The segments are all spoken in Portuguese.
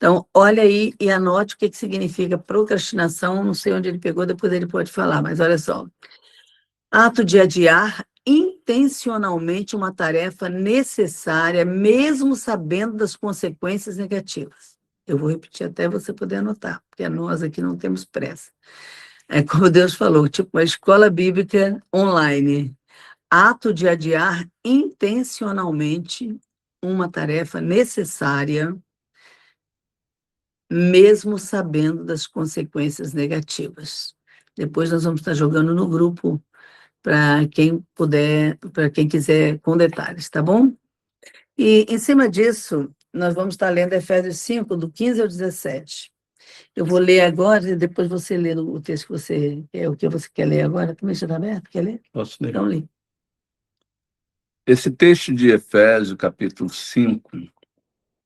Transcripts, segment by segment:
Então, olha aí e anote o que significa procrastinação. Não sei onde ele pegou, depois ele pode falar, mas olha só. Ato de adiar intencionalmente uma tarefa necessária, mesmo sabendo das consequências negativas. Eu vou repetir até você poder anotar, porque nós aqui não temos pressa. É como Deus falou, tipo uma escola bíblica online. Ato de adiar intencionalmente uma tarefa necessária, mesmo sabendo das consequências negativas. Depois nós vamos estar jogando no grupo para quem puder, para quem quiser com detalhes, tá bom? E em cima disso, nós vamos estar lendo Efésios 5, do 15 ao 17. Eu vou ler agora e depois você lê o texto que você quer, o que você quer ler agora. Também já está aberto? Quer ler? Posso ler? Então, lê. Esse texto de Efésios, capítulo 5,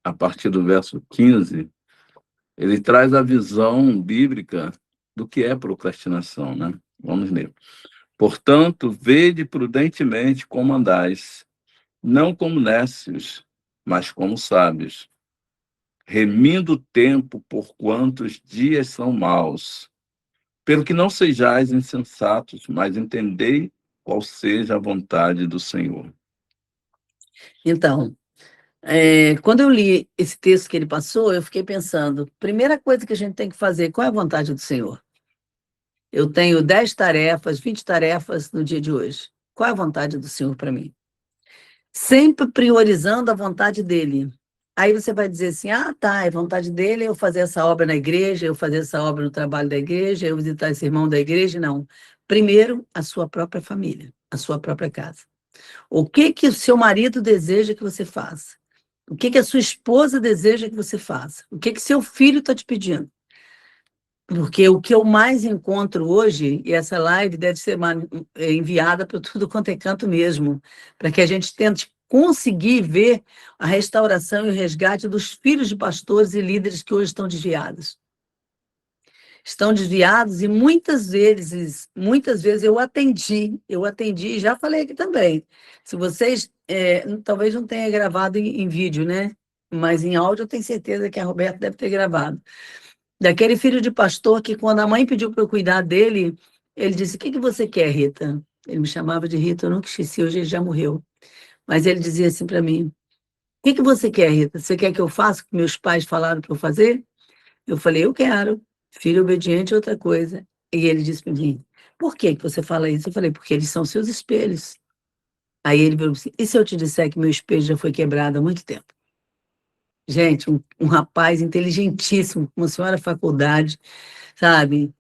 a partir do verso 15, ele traz a visão bíblica do que é procrastinação, né? Vamos ler. Portanto, vede prudentemente como andais, não como nécios, mas como sábios, remindo o tempo, porquanto os dias são maus. Pelo que não sejais insensatos, mas entendei qual seja a vontade do Senhor. Então, quando eu li esse texto que ele passou, eu fiquei pensando, primeira coisa que a gente tem que fazer, qual é a vontade do Senhor? Eu tenho 10 tarefas, 20 tarefas no dia de hoje. Qual é a vontade do Senhor para mim? Sempre priorizando a vontade dele. Aí você vai dizer assim, tá, a vontade dele é eu fazer essa obra na igreja, eu fazer essa obra no trabalho da igreja, eu visitar esse irmão da igreja, não. Primeiro, a sua própria família, a sua própria casa. O que o seu marido deseja que você faça? O que a sua esposa deseja que você faça? O que seu filho está te pedindo? Porque o que eu mais encontro hoje, e essa live deve ser enviada para tudo quanto é canto mesmo, para que a gente tente conseguir ver a restauração e o resgate dos filhos de pastores e líderes que hoje estão desviados. Estão desviados e muitas vezes eu atendi e já falei aqui também. Se vocês, talvez não tenha gravado em vídeo, né? Mas em áudio eu tenho certeza que a Roberta deve ter gravado. Daquele filho de pastor que, quando a mãe pediu para eu cuidar dele, ele disse, o que você quer, Rita? Ele me chamava de Rita, eu nunca esqueci, hoje ele já morreu. Mas ele dizia assim para mim, o que você quer, Rita? Você quer que eu faça o que meus pais falaram para eu fazer? Eu falei, eu quero. Filho obediente é outra coisa. E ele disse para mim, por que você fala isso? Eu falei, porque eles são seus espelhos. Aí ele falou assim, e se eu te disser que meu espelho já foi quebrado há muito tempo? Gente, um rapaz inteligentíssimo, com uma senhora faculdade, sabe?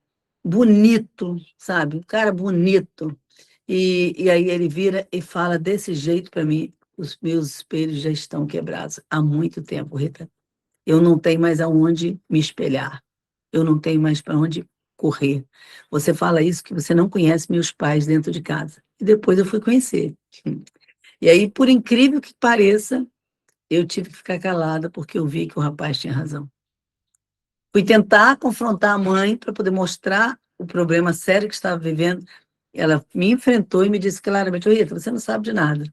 Bonito, sabe? Um cara bonito. E aí ele vira e fala desse jeito para mim, os meus espelhos já estão quebrados há muito tempo, Rita. Eu não tenho mais aonde me espelhar. Eu não tenho mais para onde correr. Você fala isso que você não conhece meus pais dentro de casa. E depois eu fui conhecer. E aí, por incrível que pareça, eu tive que ficar calada porque eu vi que o rapaz tinha razão. Fui tentar confrontar a mãe para poder mostrar o problema sério que estava vivendo. Ela me enfrentou e me disse claramente, Rita, você não sabe de nada.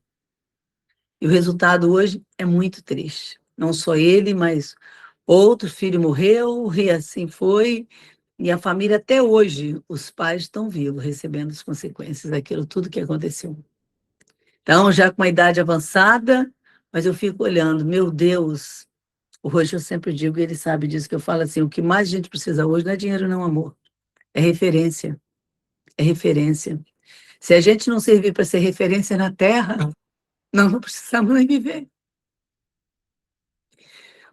E o resultado hoje é muito triste. Não só ele, mas outro filho morreu, e assim foi. E a família, até hoje, os pais estão vivos, recebendo as consequências daquilo tudo que aconteceu. Então, já com uma idade avançada, mas eu fico olhando, meu Deus, hoje eu sempre digo, e ele sabe disso, que eu falo assim, o que mais a gente precisa hoje não é dinheiro, não, amor. É referência. É referência. Se a gente não servir para ser referência na Terra, nós não precisamos nem viver.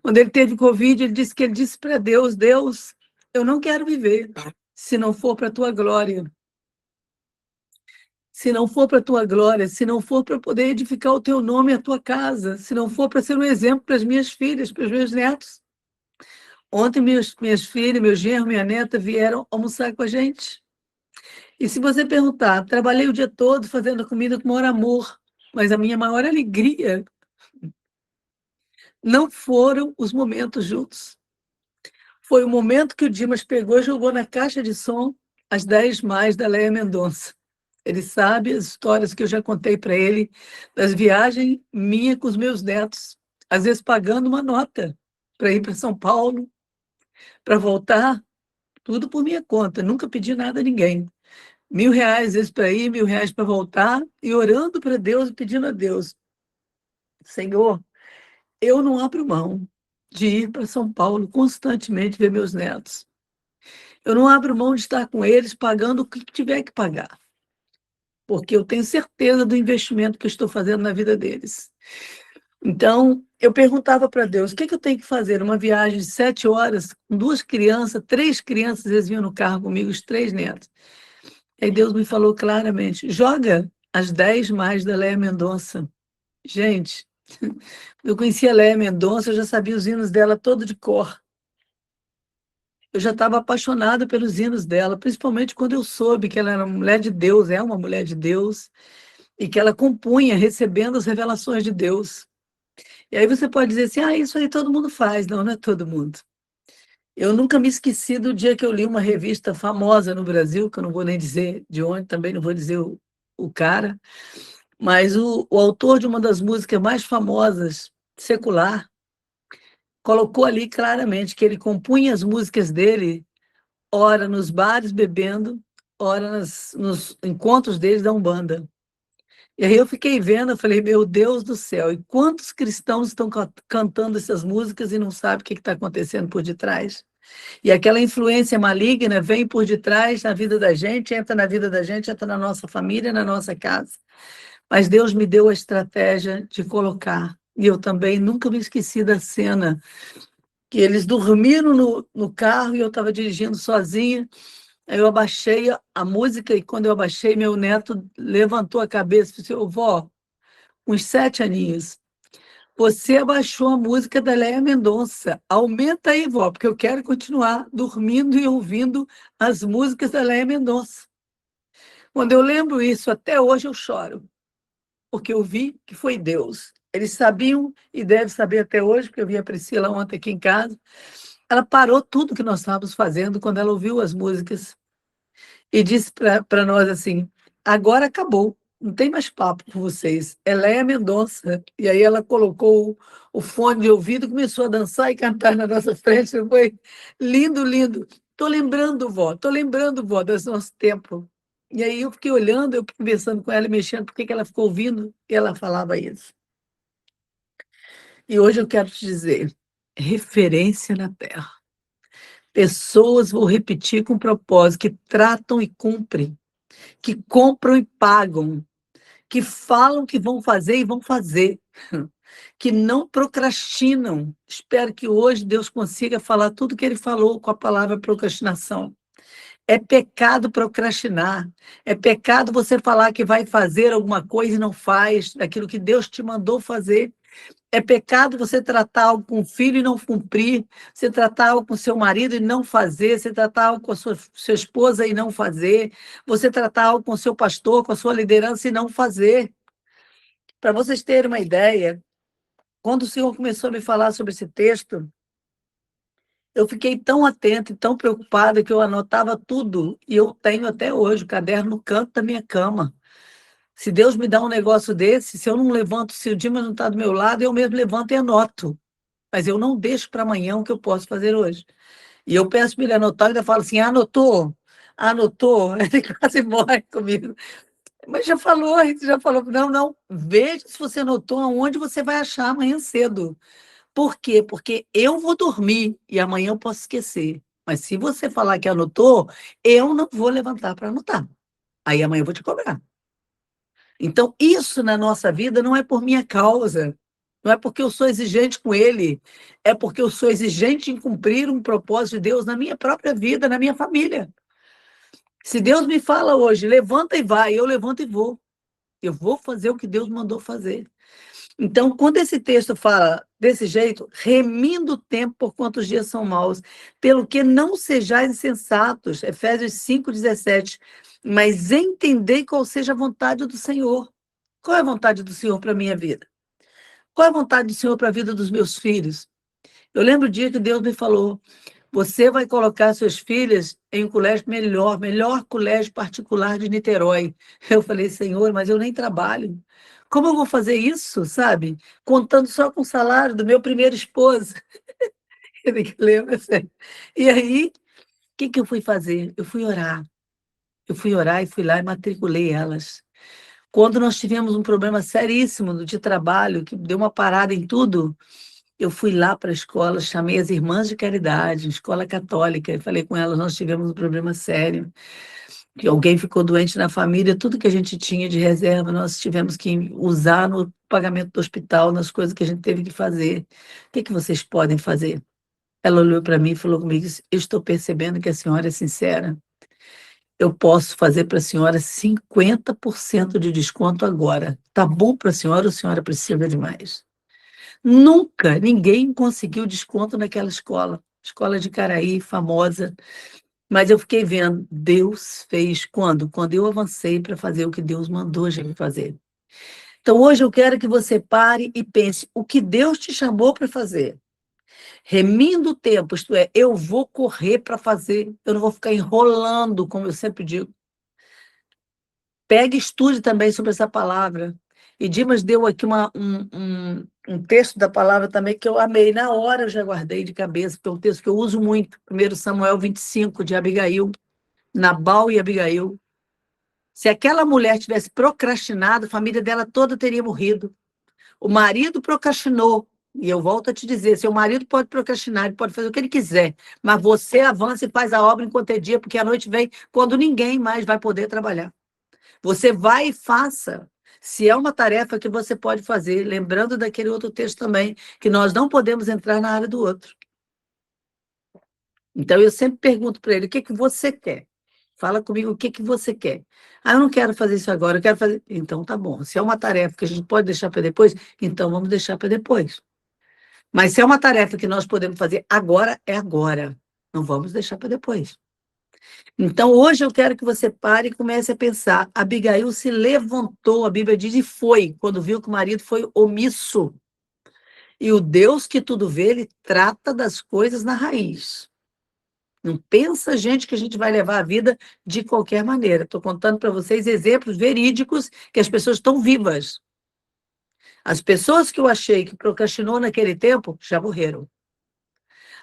Quando ele teve Covid, ele disse que ele disse para Deus, Deus, eu não quero viver se não for para a tua glória. Se não for para a tua glória, se não for para poder edificar o teu nome e a tua casa, se não for para ser um exemplo para as minhas filhas, para os meus netos. Ontem minhas filhas, meu genro, minha neta vieram almoçar com a gente. E se você perguntar, trabalhei o dia todo fazendo comida com maior amor, mas a minha maior alegria não foram os momentos juntos. Foi o momento que o Dimas pegou e jogou na caixa de som as 10 mais da Léa Mendonça. Ele sabe as histórias que eu já contei para ele, das viagens minha com os meus netos, às vezes pagando uma nota para ir para São Paulo, para voltar, tudo por minha conta, nunca pedi nada a ninguém. R$ 1.000 às vezes para ir, R$ 1.000 para voltar, e orando para Deus e pedindo a Deus, Senhor, eu não abro mão de ir para São Paulo constantemente ver meus netos. Eu não abro mão de estar com eles pagando o que tiver que pagar, porque eu tenho certeza do investimento que eu estou fazendo na vida deles. Então, eu perguntava para Deus, o que eu tenho que fazer? Uma viagem de 7 horas, com 2 crianças, 3 crianças, eles vinham no carro comigo, os 3 netos. Aí Deus me falou claramente, joga as 10 mais da Léa Mendonça. Gente, eu conhecia a Léa Mendonça, eu já sabia os hinos dela todo de cor. Eu já estava apaixonada pelos hinos dela, principalmente quando eu soube que ela era uma mulher de Deus, é uma mulher de Deus, e que ela compunha recebendo as revelações de Deus. E aí você pode dizer assim, isso aí todo mundo faz. Não, não é todo mundo. Eu nunca me esqueci do dia que eu li uma revista famosa no Brasil, que eu não vou nem dizer de onde, também não vou dizer o cara, mas o autor de uma das músicas mais famosas, secular, colocou ali claramente que ele compunha as músicas dele, ora nos bares bebendo, ora nos encontros deles da Umbanda. E aí eu fiquei vendo, eu falei, meu Deus do céu, e quantos cristãos estão cantando essas músicas e não sabem o que está acontecendo por detrás? E aquela influência maligna vem por detrás na vida da gente, entra na vida da gente, entra na nossa família, na nossa casa. Mas Deus me deu a estratégia de colocar. E eu também nunca me esqueci da cena, que eles dormiram no carro e eu estava dirigindo sozinha. Aí eu abaixei a música e quando eu abaixei, meu neto levantou a cabeça e disse, vó, uns 7 aninhos, você abaixou a música da Léa Mendonça. Aumenta aí, vó, porque eu quero continuar dormindo e ouvindo as músicas da Léa Mendonça. Quando eu lembro isso, até hoje eu choro, porque eu vi que foi Deus. Eles sabiam, e devem saber até hoje, porque eu vi a Priscila ontem aqui em casa, ela parou tudo que nós estávamos fazendo quando ela ouviu as músicas e disse para nós assim, agora acabou, não tem mais papo com vocês, é Léa Mendonça. E aí ela colocou o fone de ouvido, começou a dançar e cantar na nossa frente, foi lindo, lindo. Estou lembrando, vó, desse nosso tempo. E aí eu fiquei olhando, eu conversando com ela, mexendo, por que ela ficou ouvindo, e ela falava isso. E hoje eu quero te dizer, referência na Terra. Pessoas, vou repetir com propósito, que tratam e cumprem, que compram e pagam, que falam que vão fazer e vão fazer, que não procrastinam. Espero que hoje Deus consiga falar tudo que ele falou com a palavra procrastinação. É pecado procrastinar, é pecado você falar que vai fazer alguma coisa e não faz daquilo que Deus te mandou fazer. É pecado você tratar algo com o filho e não cumprir, você tratar algo com seu marido e não fazer, você tratar algo com a sua esposa e não fazer, você tratar algo com o seu pastor, com a sua liderança e não fazer. Para vocês terem uma ideia, quando o Senhor começou a me falar sobre esse texto, eu fiquei tão atenta e tão preocupada que eu anotava tudo, e eu tenho até hoje o caderno no canto da minha cama. Se Deus me dá um negócio desse, se eu não levanto, se o Dimas não está do meu lado, eu mesmo levanto e anoto. Mas eu não deixo para amanhã o que eu posso fazer hoje. E eu peço para ele anotar, e ainda falo assim, anotou? Anotou? Ele quase morre comigo. Mas já falou, não, não, veja se você anotou aonde você vai achar amanhã cedo. Por quê? Porque eu vou dormir e amanhã eu posso esquecer. Mas se você falar que anotou, eu não vou levantar para anotar. Aí amanhã eu vou te cobrar. Então, isso na nossa vida não é por minha causa, não é porque eu sou exigente com ele, é porque eu sou exigente em cumprir um propósito de Deus na minha própria vida, na minha família. Se Deus me fala hoje, levanta e vai, eu levanto e vou. Eu vou fazer o que Deus mandou fazer. Então, quando esse texto fala desse jeito, remindo o tempo por quantos dias são maus, pelo que não sejais insensatos, Efésios 5,17, mas entendei qual seja a vontade do Senhor. Qual é a vontade do Senhor para a minha vida? Qual é a vontade do Senhor para a vida dos meus filhos? Eu lembro o dia que Deus me falou, você vai colocar suas filhas em um colégio melhor colégio particular de Niterói. Eu falei, Senhor, mas eu nem trabalho. Como eu vou fazer isso, sabe? Contando só com o salário do meu primeiro esposo. Ele que lembra sempre. E aí, o que que eu fui fazer? Eu fui orar. Eu fui orar e fui lá e matriculei elas. Quando nós tivemos um problema seríssimo de trabalho, que deu uma parada em tudo, eu fui lá para a escola, chamei as irmãs de caridade, escola católica, e falei com elas, nós tivemos um problema sério, que alguém ficou doente na família, tudo que a gente tinha de reserva, nós tivemos que usar no pagamento do hospital, nas coisas que a gente teve que fazer. O que que vocês podem fazer? Ela olhou para mim e falou comigo, eu estou percebendo que a senhora é sincera. Eu posso fazer para a senhora 50% de desconto agora. Tá bom para a senhora ou a senhora precisa de mais? Nunca ninguém conseguiu desconto naquela escola. Escola de Caraí, famosa. Mas eu fiquei vendo, Deus fez quando? Quando eu avancei para fazer o que Deus mandou a gente fazer. Então hoje eu quero que você pare e pense o que Deus te chamou para fazer. Remindo o tempo, isto é, eu vou correr para fazer, eu não vou ficar enrolando, como eu sempre digo. Pegue e estude também sobre essa palavra. E Dimas deu aqui um texto da palavra também que eu amei. Na hora eu já guardei de cabeça, porque é um texto que eu uso muito. 1 Samuel 25, de Abigail, Nabal e Abigail. Se aquela mulher tivesse procrastinado, a família dela toda teria morrido. O marido procrastinou. E eu volto a te dizer, seu marido pode procrastinar, ele pode fazer o que ele quiser, mas você avança e faz a obra enquanto é dia, porque a noite vem quando ninguém mais vai poder trabalhar. Você vai e faça. Se é uma tarefa que você pode fazer, lembrando daquele outro texto também, que nós não podemos entrar na área do outro. Então, eu sempre pergunto para ele, o que que você quer? Fala comigo o que que você quer. Ah, eu não quero fazer isso agora, eu quero fazer... Então, tá bom. Se é uma tarefa que a gente pode deixar para depois, então vamos deixar para depois. Mas se é uma tarefa que nós podemos fazer agora, é agora. Não vamos deixar para depois. Então, hoje eu quero que você pare e comece a pensar. Abigail se levantou, a Bíblia diz, e foi, quando viu que o marido foi omisso. E o Deus que tudo vê, ele trata das coisas na raiz. Não pensa, gente, que a gente vai levar a vida de qualquer maneira. Estou contando para vocês exemplos verídicos que as pessoas estão vivas. As pessoas que eu achei que procrastinou naquele tempo já morreram.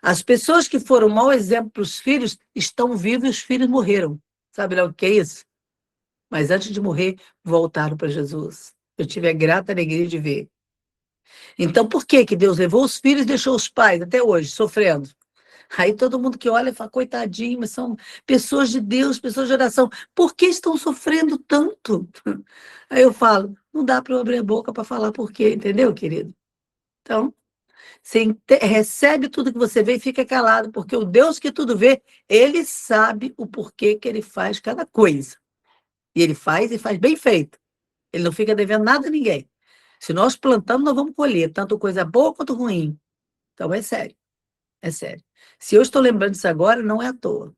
As pessoas que foram mau exemplo para os filhos estão vivos e os filhos morreram. Sabe lá o que é isso? Mas antes de morrer, voltaram para Jesus. Eu tive a grata alegria de ver. Então, por que que Deus levou os filhos e deixou os pais até hoje sofrendo? Aí todo mundo que olha fala, coitadinho, mas são pessoas de Deus, pessoas de oração. Por que estão sofrendo tanto? Aí eu falo, não dá para eu abrir a boca para falar por quê, entendeu, querido? Então, você recebe tudo que você vê e fica calado, porque o Deus que tudo vê, ele sabe o porquê que ele faz cada coisa. E ele faz e faz bem feito. Ele não fica devendo nada a ninguém. Se nós plantamos, nós vamos colher, tanto coisa boa quanto ruim. Então, é sério, é sério. Se eu estou lembrando disso agora, não é à toa.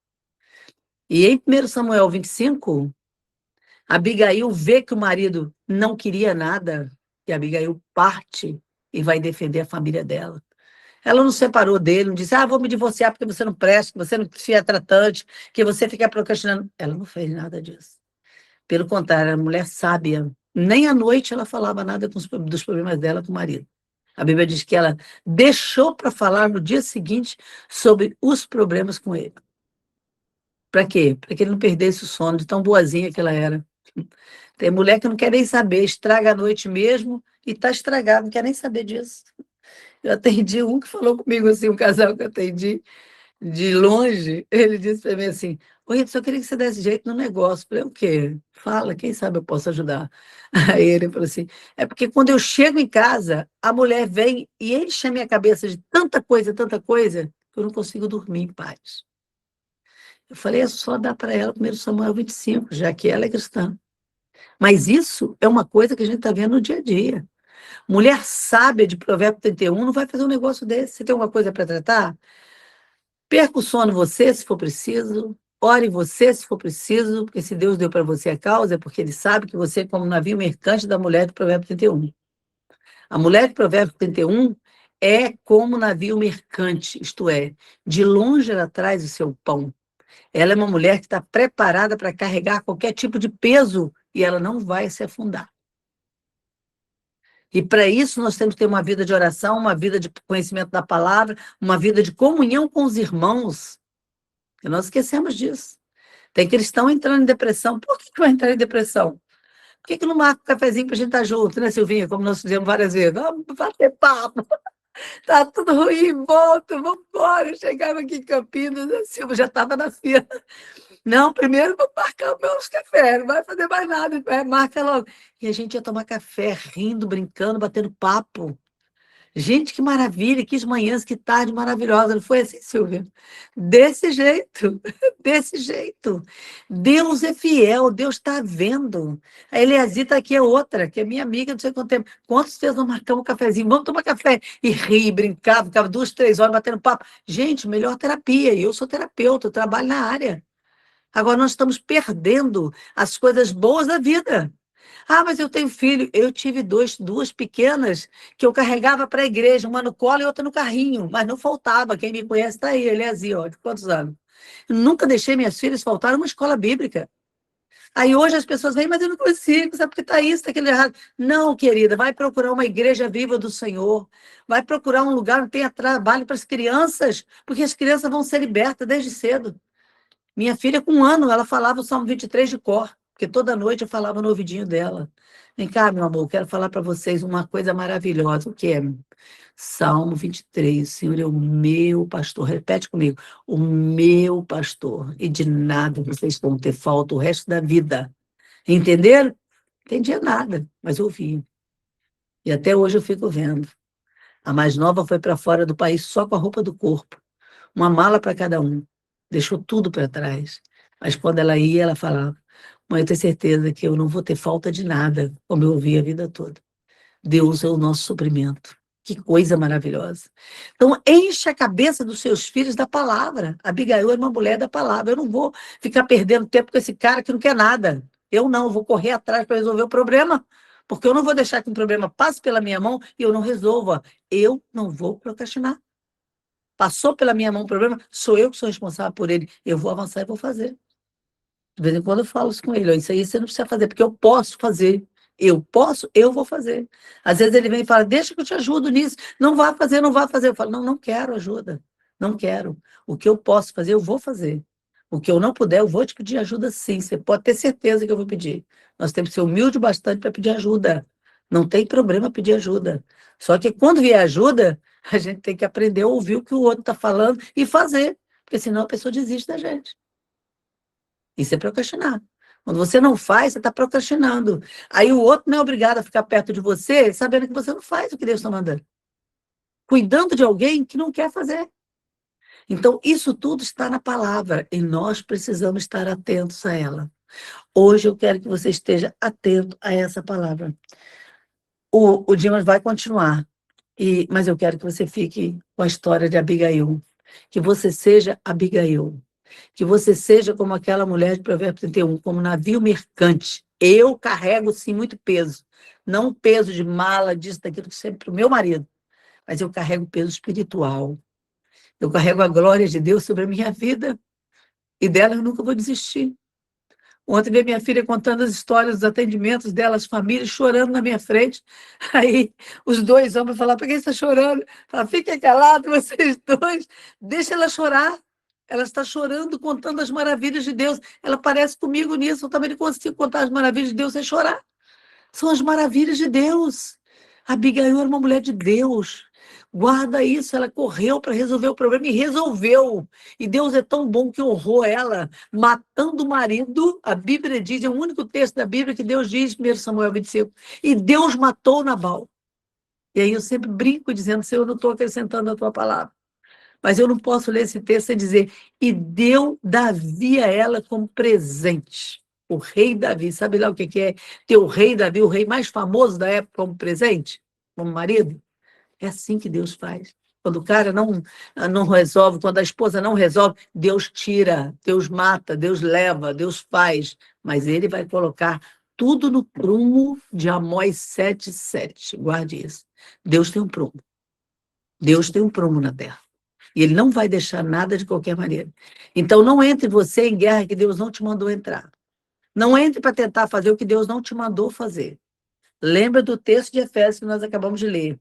E em 1 Samuel 25, Abigail vê que o marido não queria nada, e Abigail parte e vai defender a família dela. Ela não separou dele, não disse, vou me divorciar porque você não presta, que você não é tratante, que você fica procrastinando. Ela não fez nada disso. Pelo contrário, era uma mulher sábia. Nem à noite ela falava nada dos problemas dela com o marido. A Bíblia diz que ela deixou para falar no dia seguinte sobre os problemas com ele. Para quê? Para que ele não perdesse o sono, de tão boazinha que ela era. Tem mulher que não quer nem saber, estraga a noite mesmo e está estragado, não quer nem saber disso. Eu atendi um que falou comigo assim, um casal que eu atendi, de longe, ele disse para mim assim, oi, eu só queria que você desse jeito no negócio. Eu falei, o quê? Fala, quem sabe eu posso ajudar. Aí ele falou assim, é porque quando eu chego em casa, a mulher vem e enche a minha cabeça de tanta coisa, que eu não consigo dormir em paz. Eu falei, é só dar para ela 1 Samuel 25, já que ela é cristã. Mas isso é uma coisa que a gente está vendo no dia a dia. Mulher sábia de Provérbio 31 não vai fazer um negócio desse. Você tem alguma coisa para tratar? Perca o sono você, se for preciso. Ore você, se for preciso, porque se Deus deu para você a causa, é porque Ele sabe que você é como o navio mercante da mulher de Provérbio 31. A mulher de Provérbio 31 é como navio mercante, isto é, de longe ela traz o seu pão. Ela é uma mulher que está preparada para carregar qualquer tipo de peso e ela não vai se afundar. E para isso nós temos que ter uma vida de oração, uma vida de conhecimento da palavra, uma vida de comunhão com os irmãos. E nós esquecemos disso. Tem cristão entrando em depressão. Por que vai entrar em depressão? Por que não marca um cafezinho para a gente estar junto, né, Silvinha? Como nós fizemos várias vezes. Vamos bater papo. Tá tudo ruim, volta, vamos embora. Eu chegava aqui em Campinas, a Silvia já estava na fila. Não, primeiro vou marcar meus cafés, não vai fazer mais nada, marca logo. E a gente ia tomar café, rindo, brincando, batendo papo. Gente, que maravilha, que manhãs, que tarde maravilhosa. Não foi assim, Silvia? Desse jeito, desse jeito. Deus é fiel, Deus está vendo. A Eliasita aqui é outra, que é minha amiga, não sei quanto tempo. Quantos vezes nós marcamos um cafezinho? Vamos tomar café. E rir, brincar, ficava 2, 3 horas batendo papo. Gente, melhor terapia. Eu sou terapeuta, eu trabalho na área. Agora nós estamos perdendo as coisas boas da vida. Ah, mas eu tenho filho. Eu tive duas pequenas que eu carregava para a igreja, uma no colo e outra no carrinho, mas não faltava. Quem me conhece está aí, ele é assim, ó, de quantos anos? Eu nunca deixei minhas filhas faltar uma escola bíblica. Aí hoje as pessoas vêm, mas eu não consigo, sabe porque está isso, está aquilo errado. Não, querida, vai procurar uma igreja viva do Senhor, vai procurar um lugar onde tenha trabalho para as crianças, porque as crianças vão ser libertas desde cedo. Minha filha, com 1 ano, ela falava o Salmo 23 de cor, porque toda noite eu falava no ouvidinho dela. Vem cá, meu amor, quero falar para vocês uma coisa maravilhosa. O que é? Salmo 23, o Senhor é o meu pastor. Repete comigo, o meu pastor. E de nada vocês vão ter falta o resto da vida. Entenderam? Não entendia nada, mas ouvi. E até hoje eu fico vendo. A mais nova foi para fora do país só com a roupa do corpo. Uma mala para cada um. Deixou tudo para trás. Mas quando ela ia, ela falava: mãe, eu tenho certeza que eu não vou ter falta de nada, como eu ouvi a vida toda. Deus é o nosso suprimento. Que coisa maravilhosa. Então, enche a cabeça dos seus filhos da palavra. A Abigail é uma mulher da palavra. Eu não vou ficar perdendo tempo com esse cara que não quer nada. Eu não, vou correr atrás para resolver o problema, porque eu não vou deixar que um problema passe pela minha mão e eu não resolva. Eu não vou procrastinar. Passou pela minha mão o problema, sou eu que sou responsável por ele. Eu vou avançar e vou fazer. De vez em quando eu falo isso com ele: ó, isso aí você não precisa fazer, porque eu posso fazer. Eu posso, eu vou fazer. Às vezes ele vem e fala: deixa que eu te ajudo nisso. Não vá fazer, não vá fazer. Eu falo: não, não quero ajuda. Não quero. O que eu posso fazer, eu vou fazer. O que eu não puder, eu vou te pedir ajuda sim. Você pode ter certeza que eu vou pedir. Nós temos que ser humilde bastante para pedir ajuda. Não tem problema pedir ajuda. Só que quando vier ajuda, a gente tem que aprender a ouvir o que o outro está falando e fazer. Porque senão a pessoa desiste da gente. Isso é procrastinar. Quando você não faz, você está procrastinando. Aí o outro não é obrigado a ficar perto de você, sabendo que você não faz o que Deus está mandando. Cuidando de alguém que não quer fazer. Então, isso tudo está na palavra e nós precisamos estar atentos a ela. Hoje eu quero que você esteja atento a essa palavra. O Dimas vai continuar, mas eu quero que você fique com a história de Abigail. Que você seja Abigail. Que você seja como aquela mulher de Provérbios 31, como navio mercante. Eu carrego, sim, muito peso. Não peso de mala, disso, daquilo, que sempre para o meu marido. Mas eu carrego peso espiritual. Eu carrego a glória de Deus sobre a minha vida. E dela eu nunca vou desistir. Ontem veio minha filha contando as histórias dos atendimentos dela, as famílias, chorando na minha frente. Aí os 2 homens falaram: por que você está chorando? Fala: fiquem calados, vocês dois. Deixa ela chorar. Ela está chorando, contando as maravilhas de Deus. Ela parece comigo nisso. Eu também não consigo contar as maravilhas de Deus sem chorar. São as maravilhas de Deus. A Abigail era uma mulher de Deus. Guarda isso, ela correu para resolver o problema e resolveu. E Deus é tão bom que honrou ela, matando o marido. A Bíblia diz, é o único texto da Bíblia que Deus diz, 1 Samuel 25, e Deus matou Nabal. E aí eu sempre brinco dizendo: Senhor, eu não estou acrescentando a tua palavra. Mas eu não posso ler esse texto sem dizer: e deu Davi a ela como presente. O rei Davi, sabe lá o que é ter o rei Davi, o rei mais famoso da época, como presente, como marido? É assim que Deus faz. Quando o cara não resolve, quando a esposa não resolve, Deus tira, Deus mata, Deus leva, Deus faz. Mas ele vai colocar tudo no prumo de Amós 7:7. Guarde isso. Deus tem um prumo. Deus tem um prumo na terra. E ele não vai deixar nada de qualquer maneira. Então, não entre você em guerra que Deus não te mandou entrar. Não entre para tentar fazer o que Deus não te mandou fazer. Lembra do texto de Efésios que nós acabamos de ler.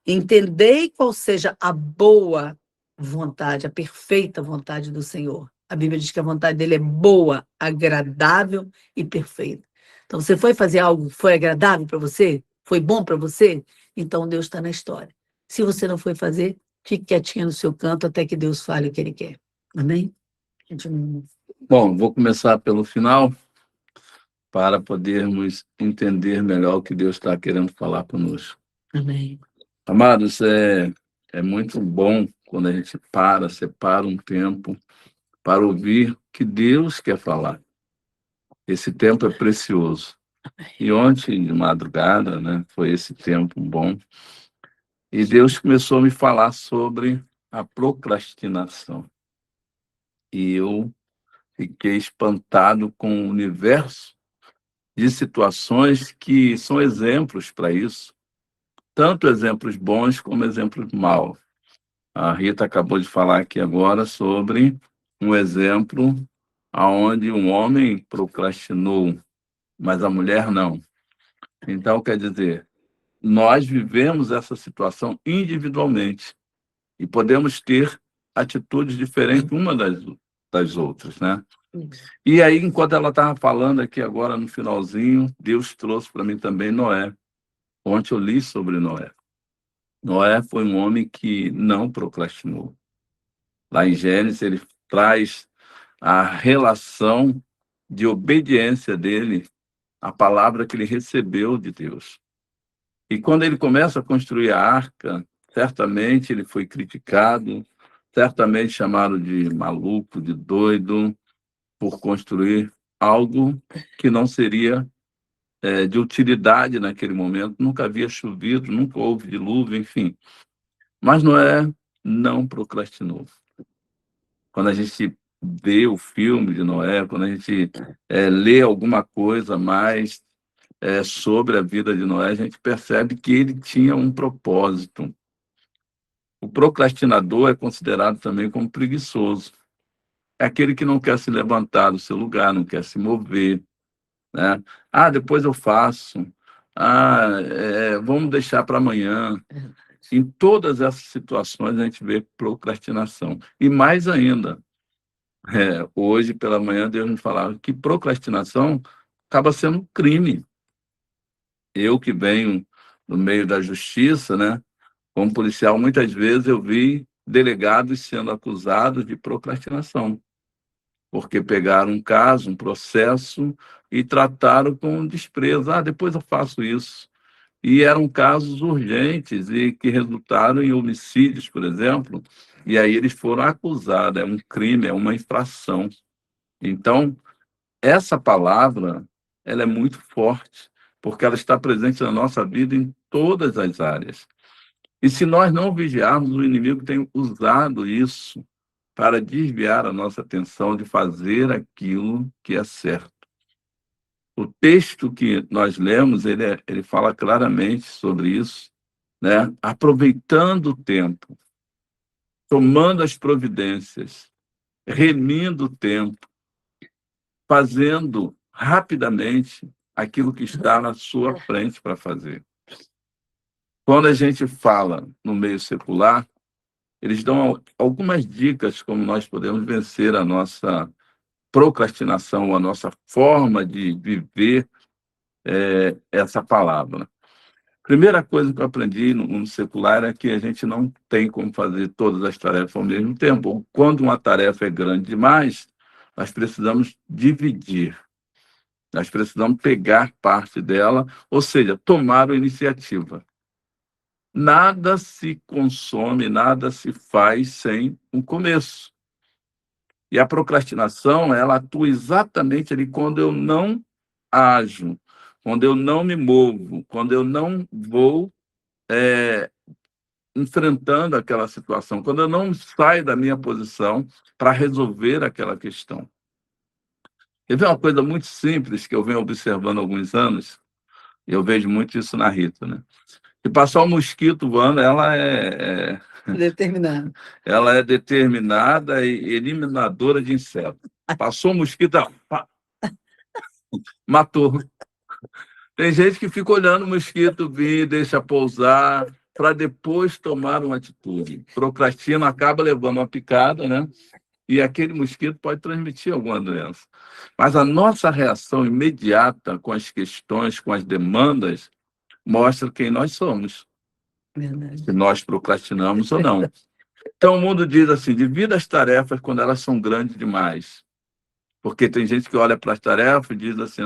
Entendei qual seja a boa vontade, a perfeita vontade do Senhor. A Bíblia diz que a vontade dele é boa, agradável e perfeita. Então, você foi fazer algo que foi agradável para você? Foi bom para você? Então, Deus está na história. Se você não foi fazer, fique quietinha no seu canto até que Deus fale o que ele quer. Amém? Bom, vou começar pelo final para podermos entender melhor o que Deus está querendo falar conosco. Amém. Amados, é muito bom quando a gente separa um tempo para ouvir o que Deus quer falar. Esse tempo é precioso. E ontem, de madrugada, né, foi esse tempo bom. E Deus começou a me falar sobre a procrastinação. E eu fiquei espantado com o universo de situações que são exemplos para isso. Tanto exemplos bons como exemplos maus. A Rita acabou de falar aqui agora sobre um exemplo onde um homem procrastinou, mas a mulher não. Então, quer dizer, nós vivemos essa situação individualmente e podemos ter atitudes diferentes uma das outras, né? E aí, enquanto ela estava falando aqui agora no finalzinho, Deus trouxe para mim também Noé. Ontem eu li sobre Noé. Noé foi um homem que não procrastinou. Lá em Gênesis, ele traz a relação de obediência dele à palavra que ele recebeu de Deus. E quando ele começa a construir a arca, certamente ele foi criticado, certamente chamado de maluco, de doido, por construir algo que não seria de utilidade naquele momento. Nunca havia chovido, nunca houve dilúvio, enfim. Mas Noé não procrastinou. Quando a gente vê o filme de Noé, quando a gente lê alguma coisa mais sobre a vida de Noé, a gente percebe que ele tinha um propósito. O procrastinador é considerado também como preguiçoso. É aquele que não quer se levantar do seu lugar, não quer se mover, né? Ah, depois eu faço. Ah, vamos deixar para amanhã. Em todas essas situações, a gente vê procrastinação. E mais ainda, hoje pela manhã, Deus me falava que procrastinação acaba sendo um crime. Eu que venho no meio da justiça, né? Como policial, muitas vezes eu vi delegados sendo acusados de procrastinação, porque pegaram um caso, um processo e trataram com desprezo. Ah, depois eu faço isso. E eram casos urgentes e que resultaram em homicídios, por exemplo, e aí eles foram acusados. É um crime, é uma infração. Então, essa palavra, ela é muito forte, porque ela está presente na nossa vida em todas as áreas. E se nós não vigiarmos, o inimigo tem usado isso para desviar a nossa atenção de fazer aquilo que é certo. O texto que nós lemos, ele fala claramente sobre isso, né? Aproveitando o tempo, tomando as providências, remindo o tempo, fazendo rapidamente aquilo que está na sua frente para fazer. Quando a gente fala no meio secular, eles dão algumas dicas como nós podemos vencer a nossa procrastinação, a nossa forma de viver essa palavra. Primeira coisa que eu aprendi no mundo secular é que a gente não tem como fazer todas as tarefas ao mesmo tempo. Quando uma tarefa é grande demais, nós precisamos dividir. Nós precisamos pegar parte dela, ou seja, tomar a iniciativa. Nada se consome, nada se faz sem um começo. E a procrastinação, ela atua exatamente ali quando eu não ajo, quando eu não me movo, quando eu não vou enfrentando aquela situação, quando eu não saio da minha posição para resolver aquela questão. Quer ver uma coisa muito simples que eu venho observando há alguns anos? E eu vejo muito isso na Rita, né? Se passar um mosquito voando, Determinado. ela é determinada e eliminadora de insetos. Passou um mosquito, ela, pá, matou. Tem gente que fica olhando o mosquito vir, deixa pousar, para depois tomar uma atitude. Procrastina, acaba levando uma picada, né? E aquele mosquito pode transmitir alguma doença. Mas a nossa reação imediata com as questões, com as demandas, mostra quem nós somos, Verdade. se nós procrastinamos ou não. Então, o mundo diz assim: divida as tarefas quando elas são grandes demais. Porque tem gente que olha para as tarefas e diz assim: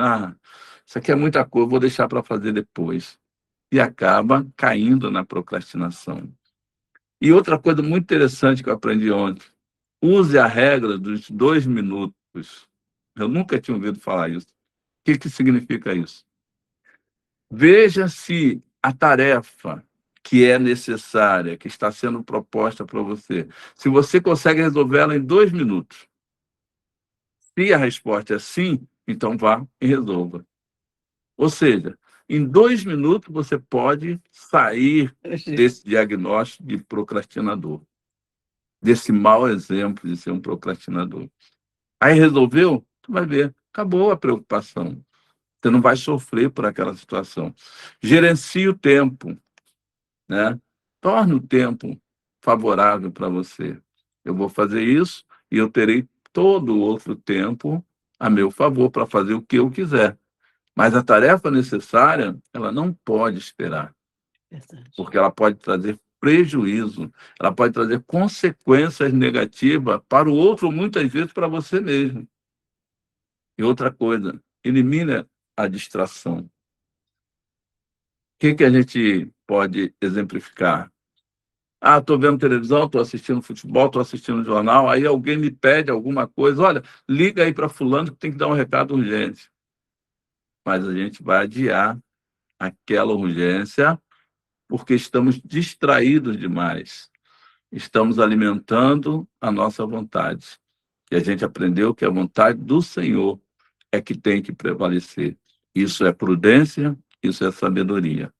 isso aqui é muita coisa, vou deixar para fazer depois. E acaba caindo na procrastinação. E outra coisa muito interessante que eu aprendi ontem: use a regra dos 2 minutos. Eu nunca tinha ouvido falar isso. O que significa isso? Veja se a tarefa que é necessária, que está sendo proposta para você, se você consegue resolvê-la em 2 minutos. Se a resposta é sim, então vá e resolva. Ou seja, em 2 minutos você pode sair desse diagnóstico de procrastinador, desse mau exemplo de ser um procrastinador. Aí resolveu? Tu vai ver, acabou a preocupação. Você não vai sofrer por aquela situação. Gerencie o tempo, né? Torne o tempo favorável para você. Eu vou fazer isso e eu terei todo o outro tempo a meu favor para fazer o que eu quiser. Mas a tarefa necessária, ela não pode esperar, Verdade. porque ela pode trazer prejuízo, ela pode trazer consequências negativas para o outro, muitas vezes para você mesmo. E outra coisa, elimine a distração. O que a gente pode exemplificar? Estou vendo televisão, estou assistindo futebol, estou assistindo jornal, aí alguém me pede alguma coisa, olha, liga aí para fulano que tem que dar um recado urgente. Mas a gente vai adiar aquela urgência porque estamos distraídos demais. Estamos alimentando a nossa vontade. E a gente aprendeu que a vontade do Senhor é que tem que prevalecer. Isso é prudência, isso é sabedoria.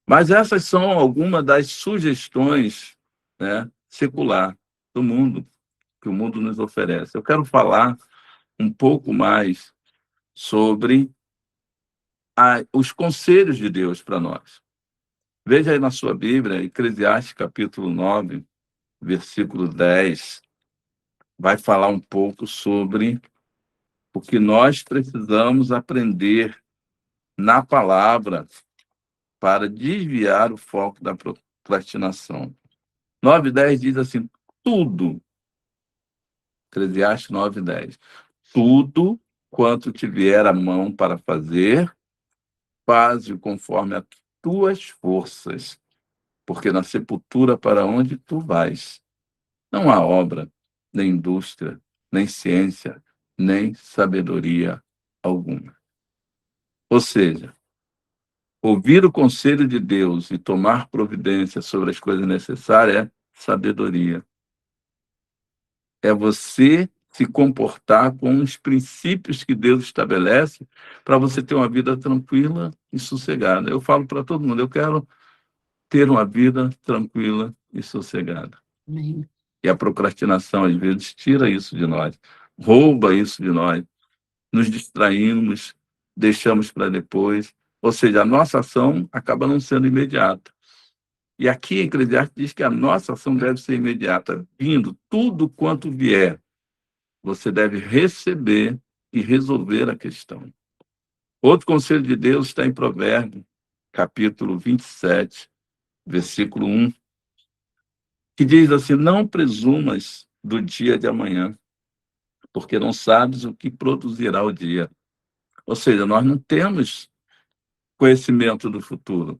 Mas essas são algumas das sugestões, né, secular do mundo, que o mundo nos oferece. Eu quero falar um pouco mais sobre os conselhos de Deus para nós. Veja aí na sua Bíblia, Eclesiastes capítulo 9, versículo 10, vai falar um pouco sobre o que nós precisamos aprender na palavra para desviar o foco da procrastinação. 9:10 diz assim: tudo, Eclesiastes 9:10, tudo quanto te vier a mão para fazer, faze conforme as tuas forças, porque na sepultura para onde tu vais, não há obra, nem indústria, nem ciência, nem sabedoria alguma. Ou seja, ouvir o conselho de Deus e tomar providência sobre as coisas necessárias é sabedoria. É você se comportar com os princípios que Deus estabelece para você ter uma vida tranquila e sossegada. Eu falo para todo mundo, eu quero ter uma vida tranquila e sossegada. Amém. E a procrastinação, às vezes, tira isso de nós, rouba isso de nós, nos distraímos, deixamos para depois. Ou seja, a nossa ação acaba não sendo imediata. E aqui em Eclesiastes diz que a nossa ação deve ser imediata, vindo tudo quanto vier. Você deve receber e resolver a questão. Outro conselho de Deus está em Provérbios, capítulo 27, versículo 1, que diz assim: não presumas do dia de amanhã, porque não sabes o que produzirá o dia. Ou seja, nós não temos conhecimento do futuro.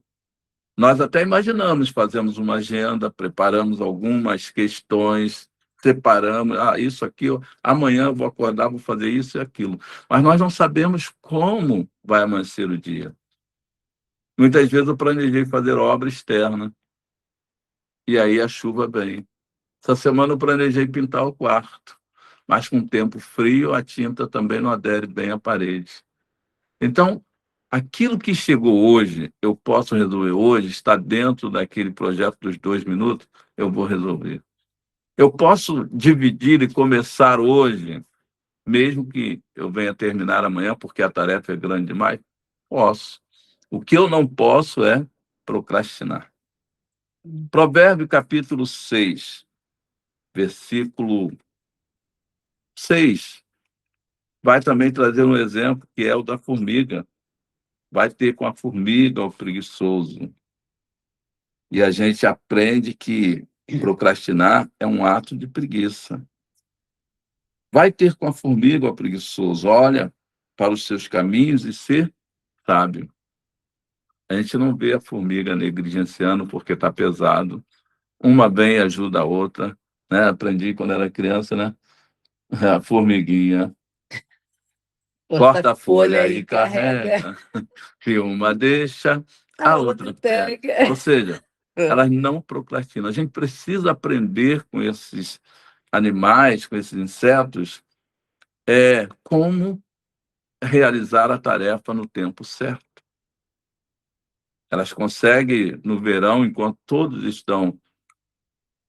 Nós até imaginamos, fazemos uma agenda, preparamos algumas questões, separamos, isso aqui, amanhã eu vou acordar, vou fazer isso e aquilo. Mas nós não sabemos como vai amanhecer o dia. Muitas vezes eu planejei fazer obra externa, e aí a chuva vem. Essa semana eu planejei pintar o quarto, mas com tempo frio, a tinta também não adere bem à parede. Então, aquilo que chegou hoje, eu posso resolver hoje, está dentro daquele projeto dos 2 minutos, eu vou resolver. Eu posso dividir e começar hoje, mesmo que eu venha terminar amanhã, porque a tarefa é grande demais, posso. O que eu não posso é procrastinar. Provérbio capítulo 6, versículo 6, vai também trazer um exemplo que é o da formiga. Vai ter com a formiga o preguiçoso. E a gente aprende que procrastinar é um ato de preguiça. Vai ter com a formiga o preguiçoso. Olha para os seus caminhos e ser sábio. A gente não vê a formiga negligenciando porque está pesado. Uma vem e ajuda a outra. Né? Aprendi quando era criança, né? A formiguinha corta a folha e carrega. E uma deixa, a outra pega. Ou seja, elas não procrastinam. A gente precisa aprender com esses animais, com esses insetos, como realizar a tarefa no tempo certo. Elas conseguem, no verão, enquanto todos estão,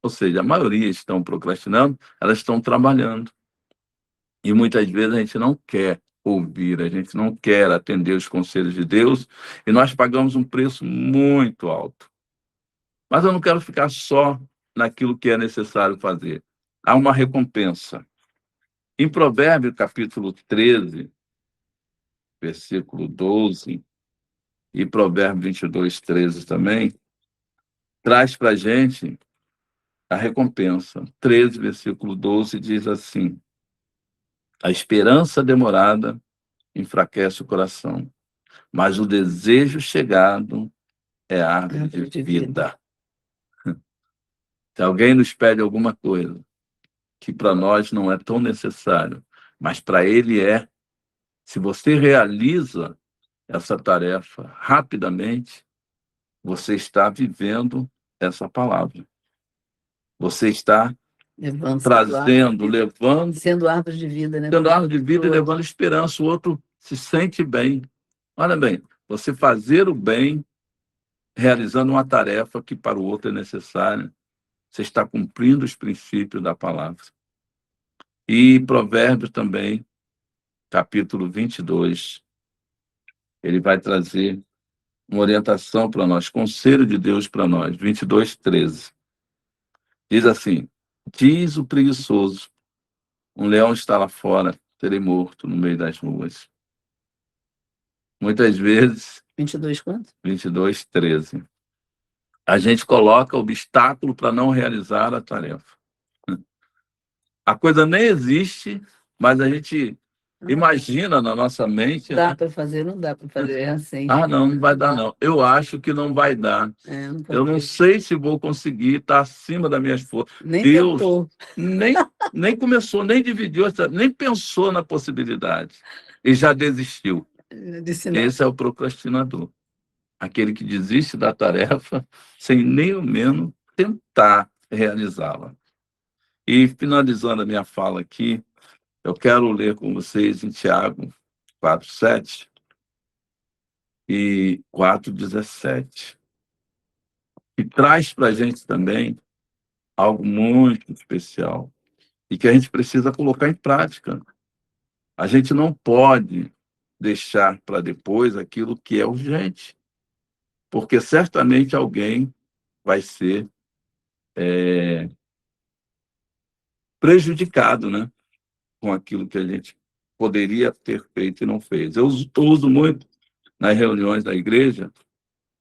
ou seja, a maioria estão procrastinando, elas estão trabalhando. E muitas vezes a gente não quer ouvir, a gente não quer atender os conselhos de Deus, e nós pagamos um preço muito alto. Mas eu não quero ficar só naquilo que é necessário fazer. Há uma recompensa. Em Provérbios, capítulo 13, versículo 12, e Provérbios 22, 13 também, traz para a gente a recompensa. 13, versículo 12, diz assim: a esperança demorada enfraquece o coração, mas o desejo chegado é árvore de vida. Se alguém nos pede alguma coisa que para nós não é tão necessário, mas para ele é, se você realiza essa tarefa rapidamente, você está vivendo essa palavra. Você está trazendo, levando... Sendo árvore de vida, né? Sendo árvore de vida e levando esperança. O outro se sente bem. Olha bem, você fazer o bem, realizando uma tarefa que para o outro é necessária, você está cumprindo os princípios da palavra. E Provérbios também, capítulo 22, ele vai trazer uma orientação para nós, conselho de Deus para nós, 22, 13. Diz assim: diz o preguiçoso, um leão está lá fora, serei morto no meio das ruas. Muitas vezes, 22 quanto? 22, 13. A gente coloca obstáculo para não realizar a tarefa. A coisa nem existe, mas a gente imagina na nossa mente... Dá para fazer, não dá para fazer, é assim. Ah, não vai dar, não. Eu acho que não vai dar. Eu não sei se vou conseguir, está acima das minhas forças. Nem Deus tentou. nem começou, nem dividiu, nem pensou na possibilidade. E já desistiu. Esse é o procrastinador. Aquele que desiste da tarefa sem nem ao menos tentar realizá-la. E, finalizando a minha fala aqui, eu quero ler com vocês em Tiago 4:7 e 4:17. E traz para a gente também algo muito especial e que a gente precisa colocar em prática. A gente não pode deixar para depois aquilo que é urgente, porque certamente alguém vai ser prejudicado, né, com aquilo que a gente poderia ter feito e não fez. Eu uso muito nas reuniões da igreja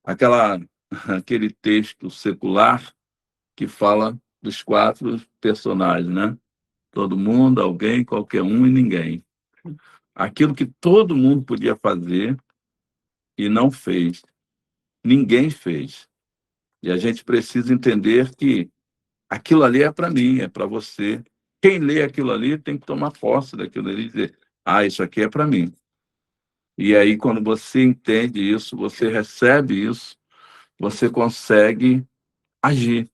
aquele texto secular que fala dos 4 personagens, né? Todo mundo, alguém, qualquer um e ninguém. Aquilo que todo mundo podia fazer e não fez, ninguém fez. E a gente precisa entender que aquilo ali é para mim, é para você. Quem lê aquilo ali tem que tomar posse daquilo ali e dizer: ah, isso aqui é para mim. E aí, quando você entende isso, você recebe isso, você consegue agir.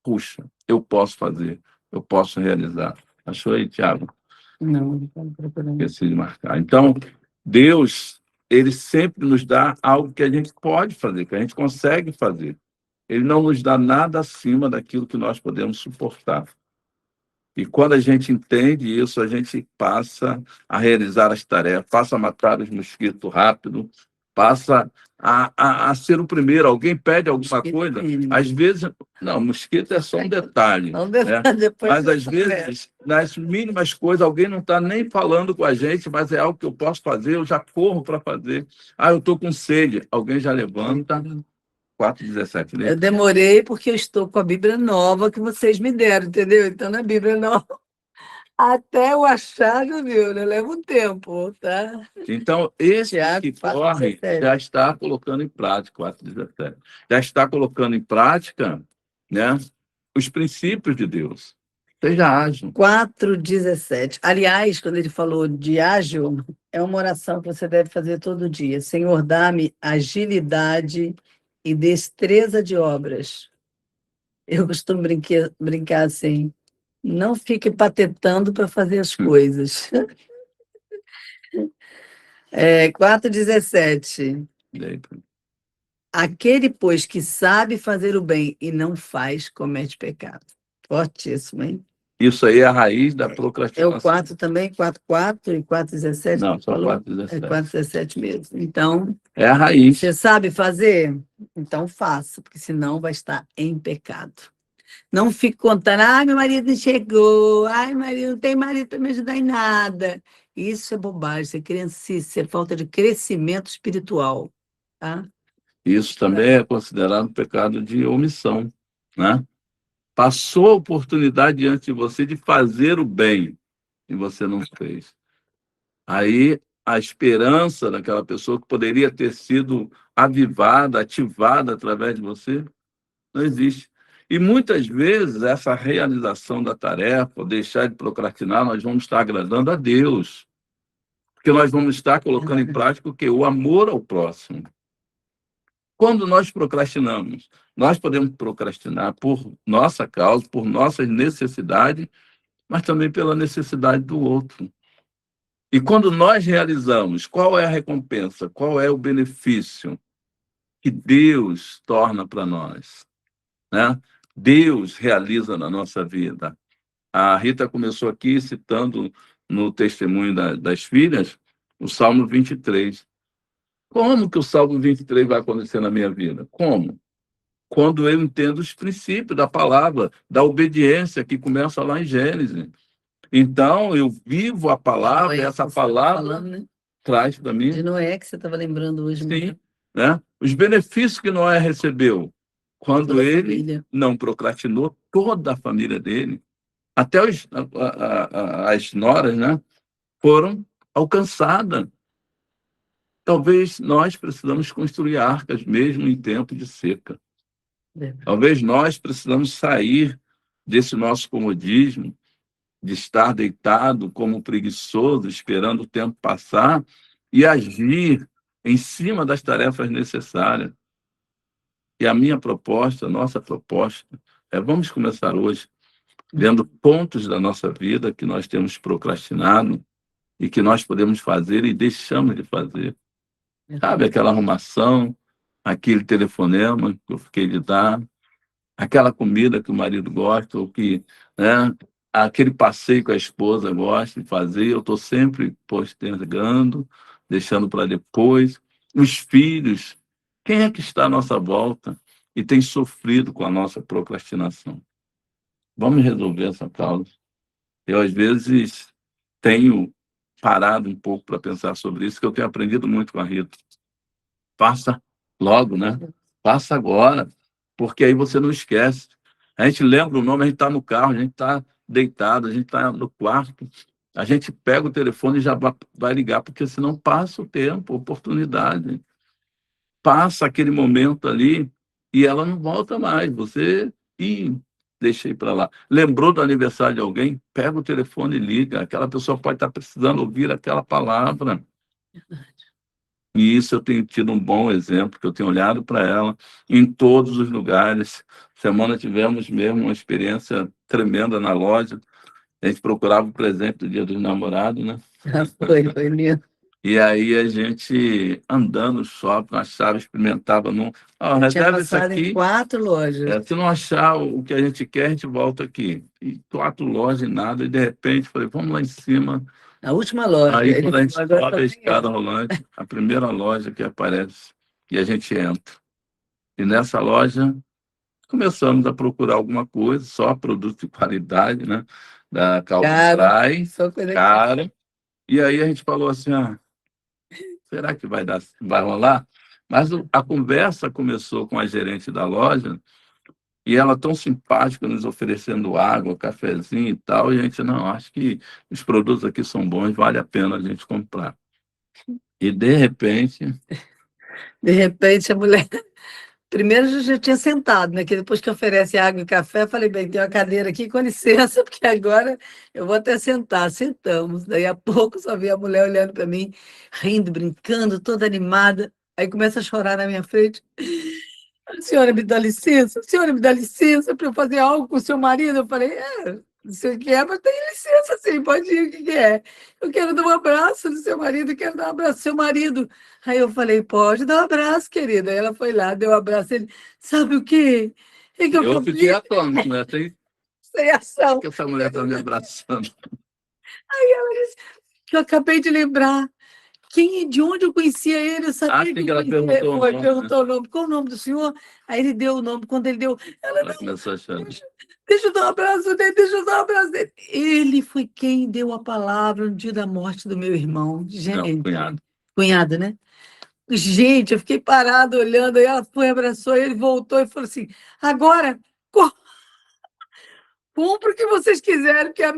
Puxa, eu posso fazer, eu posso realizar. Achou aí, Tiago? Não, não estou procurando. Esqueci de marcar. Então, Deus, ele sempre nos dá algo que a gente pode fazer, que a gente consegue fazer. Ele não nos dá nada acima daquilo que nós podemos suportar. E quando a gente entende isso, a gente passa a realizar as tarefas, passa a matar os mosquitos rápido, passa a ser o primeiro. Alguém pede alguma Mosquito coisa, mínimo. às vezes... Não, mosquito é só um detalhe. Não Né? depois Mas, às você vezes, nas mínimas coisas, alguém não está nem falando com a gente, mas é algo que eu posso fazer, eu já corro para fazer. Ah, eu estou com sede. Alguém já levanta. 4:17, né? Eu demorei porque eu estou com a Bíblia nova que vocês me deram, entendeu? Então, na Bíblia nova, até eu achar, já viu, né? Leva um tempo, tá? Então, esse Tiago, que corre 4:17. já está colocando em prática, 4:17. Já está colocando em prática, né, os princípios de Deus. Seja ágil. 4:17. Aliás, quando ele falou de ágil, é uma oração que você deve fazer todo dia. Senhor, dá-me agilidade e destreza de obras. Eu costumo brincar assim, não fique patetando para fazer as coisas. 4:17. E aí, Aquele, pois, que sabe fazer o bem e não faz, comete pecado. Fortíssimo, hein? isso aí é a raiz da É o procrastinação. 4 também, 4:4 e 4:17 Não, que só falou? 4:17. É 4:17 mesmo. Então, É a raiz. você sabe fazer? Então faça, porque senão vai estar em pecado. Não fique contando, ai, meu marido não chegou, ai, marido, não tem marido para me ajudar em nada. Isso é bobagem, isso é falta de crescimento espiritual, tá? Isso também é considerado um pecado de omissão, né? Passou a oportunidade diante de você de fazer o bem e você não fez. Aí a esperança daquela pessoa que poderia ter sido avivada, ativada através de você, não existe. E muitas vezes essa realização da tarefa, ou deixar de procrastinar, nós vamos estar agradando a Deus, porque nós vamos estar colocando em prática o quê? O amor ao próximo. Quando nós procrastinamos, nós podemos procrastinar por nossa causa, por nossas necessidades, mas também pela necessidade do outro. E quando nós realizamos, qual é a recompensa? Qual é o benefício que Deus torna para nós? Né? Deus realiza na nossa vida. A Rita começou aqui citando no testemunho das filhas o Salmo 23. Como que o Salmo 23 vai acontecer na minha vida? Como? Quando eu entendo os princípios da palavra, da obediência, que começa lá em Gênesis. Então, eu vivo a palavra, e essa palavra falando, né? traz para mim. De Noé, que você estava lembrando hoje. Sim, né? Os benefícios que Noé recebeu quando Toda a ele família. não procrastinou, toda a família dele, até as noras, né, foram alcançadas. Talvez nós precisamos construir arcas mesmo em tempo de seca. Talvez nós precisamos sair desse nosso comodismo, de estar deitado como preguiçoso, esperando o tempo passar, e agir em cima das tarefas necessárias. E a minha proposta, a nossa proposta, vamos começar hoje vendo pontos da nossa vida que nós temos procrastinado e que nós podemos fazer e deixamos de fazer. Sabe, aquela arrumação, aquele telefonema que eu fiquei de dar, aquela comida que o marido gosta, ou que, né, aquele passeio que a esposa gosta de fazer, eu estou sempre postergando, deixando para depois. Os filhos, quem é que está à nossa volta e tem sofrido com a nossa procrastinação? Vamos resolver essa causa. Eu, às vezes, tenho parado um pouco para pensar sobre isso, que eu tenho aprendido muito com a Rita. Faça logo, né? Faça agora, porque aí você não esquece. A gente lembra o nome, a gente está no carro, a gente está deitado, a gente está no quarto, a gente pega o telefone e já vai ligar, porque senão passa o tempo, a oportunidade. Passa aquele momento ali e ela não volta mais. Você, deixei para lá. Lembrou do aniversário de alguém? Pega o telefone e liga. Aquela pessoa pode estar precisando ouvir aquela palavra. E isso eu tenho tido um bom exemplo, que eu tenho olhado para ela em todos os lugares. Semana tivemos mesmo uma experiência tremenda na loja. A gente procurava o presente do Dia dos Namorados, né? Foi mesmo. E aí a gente andando no shopping, achava, experimentava num. Ó, Eu tinha reserva isso passado em aqui. 4 lojas. Se não achar o que a gente quer, a gente volta aqui. E 4 lojas e nada, e de repente falei, vamos lá em cima. A última loja. Aí Ele quando a falou, gente agora sobe só a tem escada essa. rolante, a primeira loja que aparece, e a gente entra. E nessa loja começamos a procurar alguma coisa, só produto de qualidade, né? Da Calvin Caro, Klein, só coisa cara. cara. E aí a gente falou assim, será que vai rolar? Mas a conversa começou com a gerente da loja, e ela tão simpática, nos oferecendo água, cafezinho e tal, e a gente, não, acho que os produtos aqui são bons, vale a pena a gente comprar. E, de repente, De repente, a mulher. Primeiro eu já tinha sentado, né? Que depois que oferece água e café, eu falei, bem, tem uma cadeira aqui, com licença, porque agora eu vou até sentar. Sentamos. Daí a pouco só vi a mulher olhando para mim, rindo, brincando, toda animada. Aí começa a chorar na minha frente. A senhora me dá licença? A senhora me dá licença para eu fazer algo com o seu marido? Eu falei, o senhor quer, mas tem licença sim, pode ir, o que que é? Eu quero dar um abraço do seu marido, eu quero dar um abraço do seu marido. Aí eu falei, pode dar um abraço, querida. Aí ela foi lá, deu um abraço. Ele, sabe o quê? É que eu eu fiquei acabei atônito, né? sem ação. Que essa mulher está me abraçando. Que eu acabei de lembrar. De onde eu conhecia ele, eu sabia que Acho que eu ela conhecia. perguntou o Foi, nome, né? perguntou o nome. Qual o nome do senhor? Aí ele deu o nome. Quando ele deu, ela, Ela começou a chorar. deixa eu dar um abraço dele, deixa eu dar um abraço dele. Ele foi quem deu a palavra no dia da morte do meu irmão. Não, Gente, cunhado. cunhado, né? Gente, eu fiquei parada olhando, aí ela foi, abraçou ele, voltou e falou assim: agora, compra o que vocês quiserem, porque a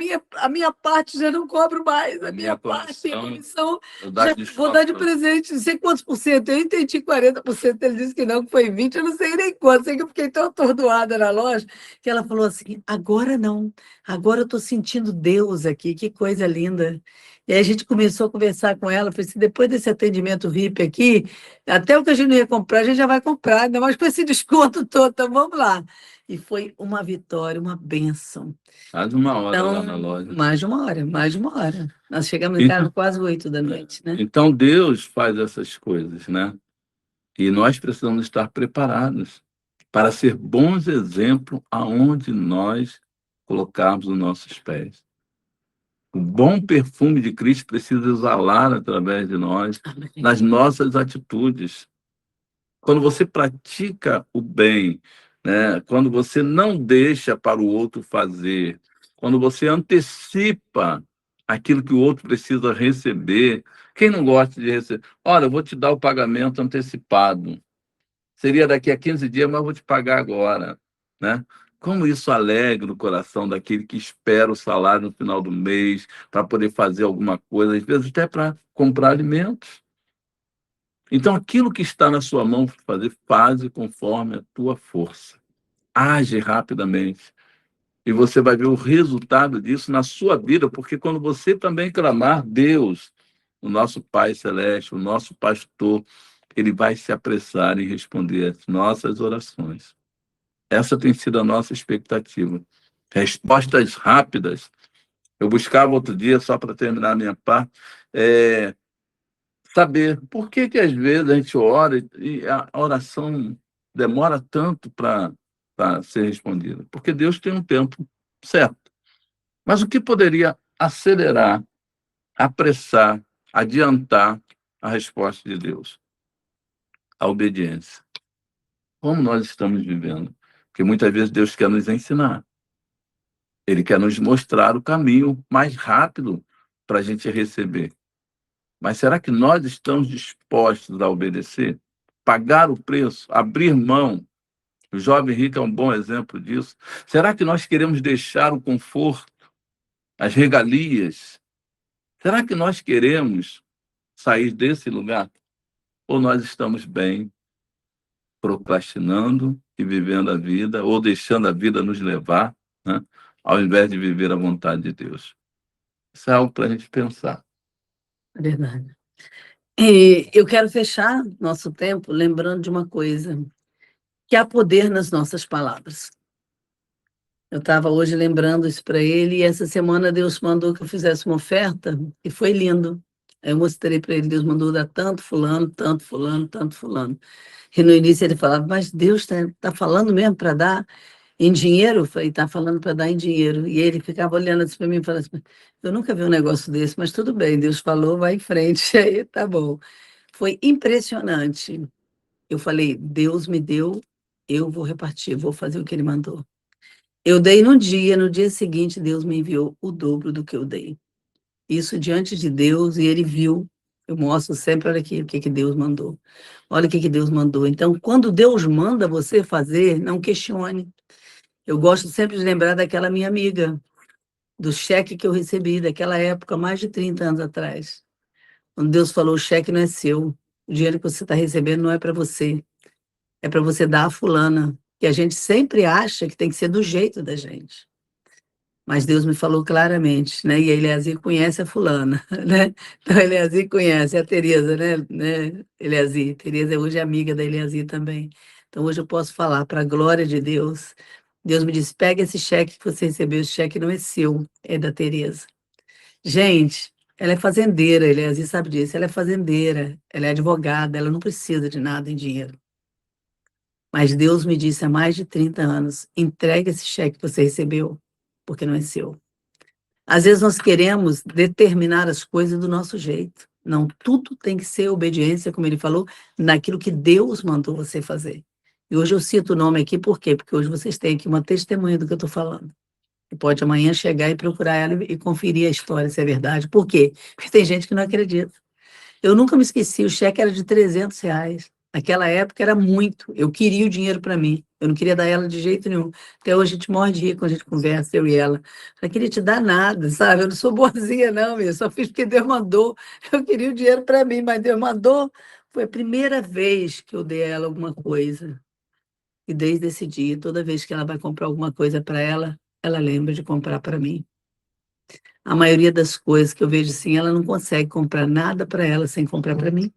minha parte já não cobro mais. A minha parte, a comissão, já vou dar de presente, não sei quantos por cento. Eu entendi 40%, ele disse que não, que foi 20%, eu não sei nem quanto. Sei que eu fiquei tão atordoada na loja, que ela falou assim, agora não, agora eu estou sentindo Deus aqui, que coisa linda. E aí a gente começou a conversar com ela, falei assim, depois desse atendimento VIP aqui, até o que a gente não ia comprar, a gente já vai comprar, ainda mais com esse desconto todo, então vamos lá. E foi uma vitória, uma bênção. Mais de uma hora lá na Então, loja. mais de uma hora, mais de uma hora. Nós chegamos em casa Então, quase 8 da noite, né? então Deus faz essas coisas, né? E nós precisamos estar preparados para ser bons exemplos aonde nós colocarmos os nossos pés. O bom perfume de Cristo precisa exalar através de nós, Amém. nas nossas atitudes. Quando você pratica o bem, né? Quando você não deixa para o outro fazer, quando você antecipa aquilo que o outro precisa receber, quem não gosta de receber? Olha, eu vou te dar o pagamento antecipado. Seria daqui a 15 dias, mas eu vou te pagar agora, né? Como isso alegra o coração daquele que espera o salário no final do mês para poder fazer alguma coisa, às vezes até para comprar alimentos. Então, aquilo que está na sua mão para fazer, faze conforme a tua força. Age rapidamente. E você vai ver o resultado disso na sua vida, porque quando você também clamar, Deus, o nosso Pai Celeste, o nosso pastor, ele vai se apressar em responder às nossas orações. Essa tem sido a nossa expectativa. Respostas rápidas. Eu buscava outro dia, só para terminar a minha parte, saber por que que às vezes a gente ora e a oração demora tanto para ser respondida. Porque Deus tem um tempo certo. Mas o que poderia acelerar, apressar, adiantar a resposta de Deus? A obediência. Como nós estamos vivendo? Porque muitas vezes Deus quer nos ensinar. Ele quer nos mostrar o caminho mais rápido para a gente receber. Mas será que nós estamos dispostos a obedecer? Pagar o preço? Abrir mão? O jovem rico é um bom exemplo disso. Será que nós queremos deixar o conforto, as regalias? Será que nós queremos sair desse lugar? Ou nós estamos bem procrastinando e vivendo a vida, ou deixando a vida nos levar, né? Ao invés de viver a vontade de Deus? Isso é algo para a gente pensar. É verdade. E eu quero fechar nosso tempo lembrando de uma coisa, que há poder nas nossas palavras. Eu estava hoje lembrando isso para ele, e essa semana Deus mandou que eu fizesse uma oferta, e foi lindo. Aí eu mostrei para ele, Deus mandou dar tanto fulano, tanto fulano, tanto fulano. E no início ele falava, mas Deus tá falando mesmo para dar em dinheiro? Eu falei, tá falando para dar em dinheiro. E ele ficava olhando assim para mim e falava assim, eu nunca vi um negócio desse, mas tudo bem, Deus falou, vai em frente. Aí tá bom. Foi impressionante. Eu falei, Deus me deu, eu vou repartir, vou fazer o que ele mandou. Eu dei no dia seguinte, Deus me enviou o dobro do que eu dei. Isso diante de Deus, e ele viu. Eu mostro sempre, olha aqui, o que que Deus mandou. Olha o que que Deus mandou. Então, quando Deus manda você fazer, não questione. Eu gosto sempre de lembrar daquela minha amiga, do cheque que eu recebi daquela época, mais de 30 anos atrás. Quando Deus falou, o cheque não é seu, o dinheiro que você está recebendo não é para você, é para você dar a fulana. Que a gente sempre acha que tem que ser do jeito da gente. Mas Deus me falou claramente, né? E a Eliazir conhece a fulana, né? Então a Eliazir conhece a Tereza, né? Eliazir. Tereza hoje é amiga da Eliazir também. Então hoje eu posso falar para a glória de Deus. Deus me disse: pega esse cheque que você recebeu, esse cheque não é seu, é da Tereza. Gente, ela é fazendeira, Eliazir sabe disso. Ela é fazendeira, ela é advogada, ela não precisa de nada em dinheiro. Mas Deus me disse há mais de 30 anos: entrega esse cheque que você recebeu, porque não é seu. Às vezes nós queremos determinar as coisas do nosso jeito. Não, tudo tem que ser obediência, como ele falou, naquilo que Deus mandou você fazer. E hoje eu cito o nome aqui, por quê? Porque hoje vocês têm aqui uma testemunha do que eu estou falando. E pode amanhã chegar e procurar ela e conferir a história, se é verdade. Por quê? Porque tem gente que não acredita. Eu nunca me esqueci, o cheque era de R$ 300. Naquela época era muito. Eu queria o dinheiro para mim. Eu não queria dar ela de jeito nenhum. Até hoje a gente morre de rir quando a gente conversa, eu e ela. Eu não queria te dar nada, sabe? Eu não sou boazinha, não, eu só fiz porque Deus mandou. Eu queria o dinheiro para mim, mas Deus mandou. Foi a primeira vez que eu dei a ela alguma coisa. E desde esse dia, toda vez que ela vai comprar alguma coisa para ela lembra de comprar para mim. A maioria das coisas que eu vejo assim, ela não consegue comprar nada para ela sem comprar para mim.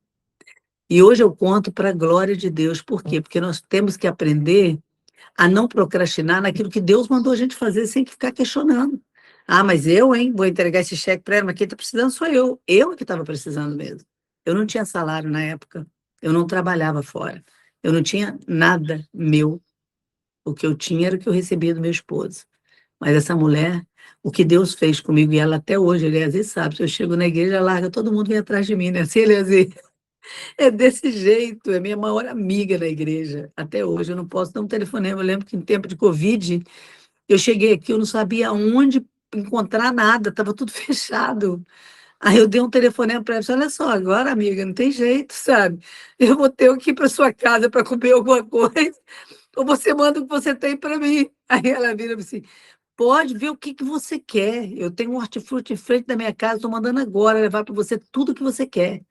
E hoje eu conto para a glória de Deus. Por quê? Porque nós temos que aprender a não procrastinar naquilo que Deus mandou a gente fazer sem ficar questionando. Ah, mas eu, hein, vou entregar esse cheque para ela, mas quem está precisando sou eu. Eu é que estava precisando mesmo. Eu não tinha salário na época. Eu não trabalhava fora. Eu não tinha nada meu. O que eu tinha era o que eu recebia do meu esposo. Mas essa mulher, o que Deus fez comigo, e ela até hoje, Eliezer sabe, se eu chego na igreja, larga, todo mundo vem atrás de mim, né? Assim, Eliezer, é desse jeito, é minha maior amiga na igreja. Até hoje, eu não posso dar um telefonema. Eu lembro que em tempo de Covid, eu cheguei aqui, eu não sabia onde encontrar nada, estava tudo fechado. Aí eu dei um telefonema para ela, disse, olha só, agora, amiga, não tem jeito, sabe? Eu vou ter que ir para sua casa para comer alguma coisa, ou você manda o que você tem para mim. Aí ela vira assim, pode ver o que que você quer. Eu tenho um hortifruti em frente da minha casa, estou mandando agora levar para você tudo o que você quer.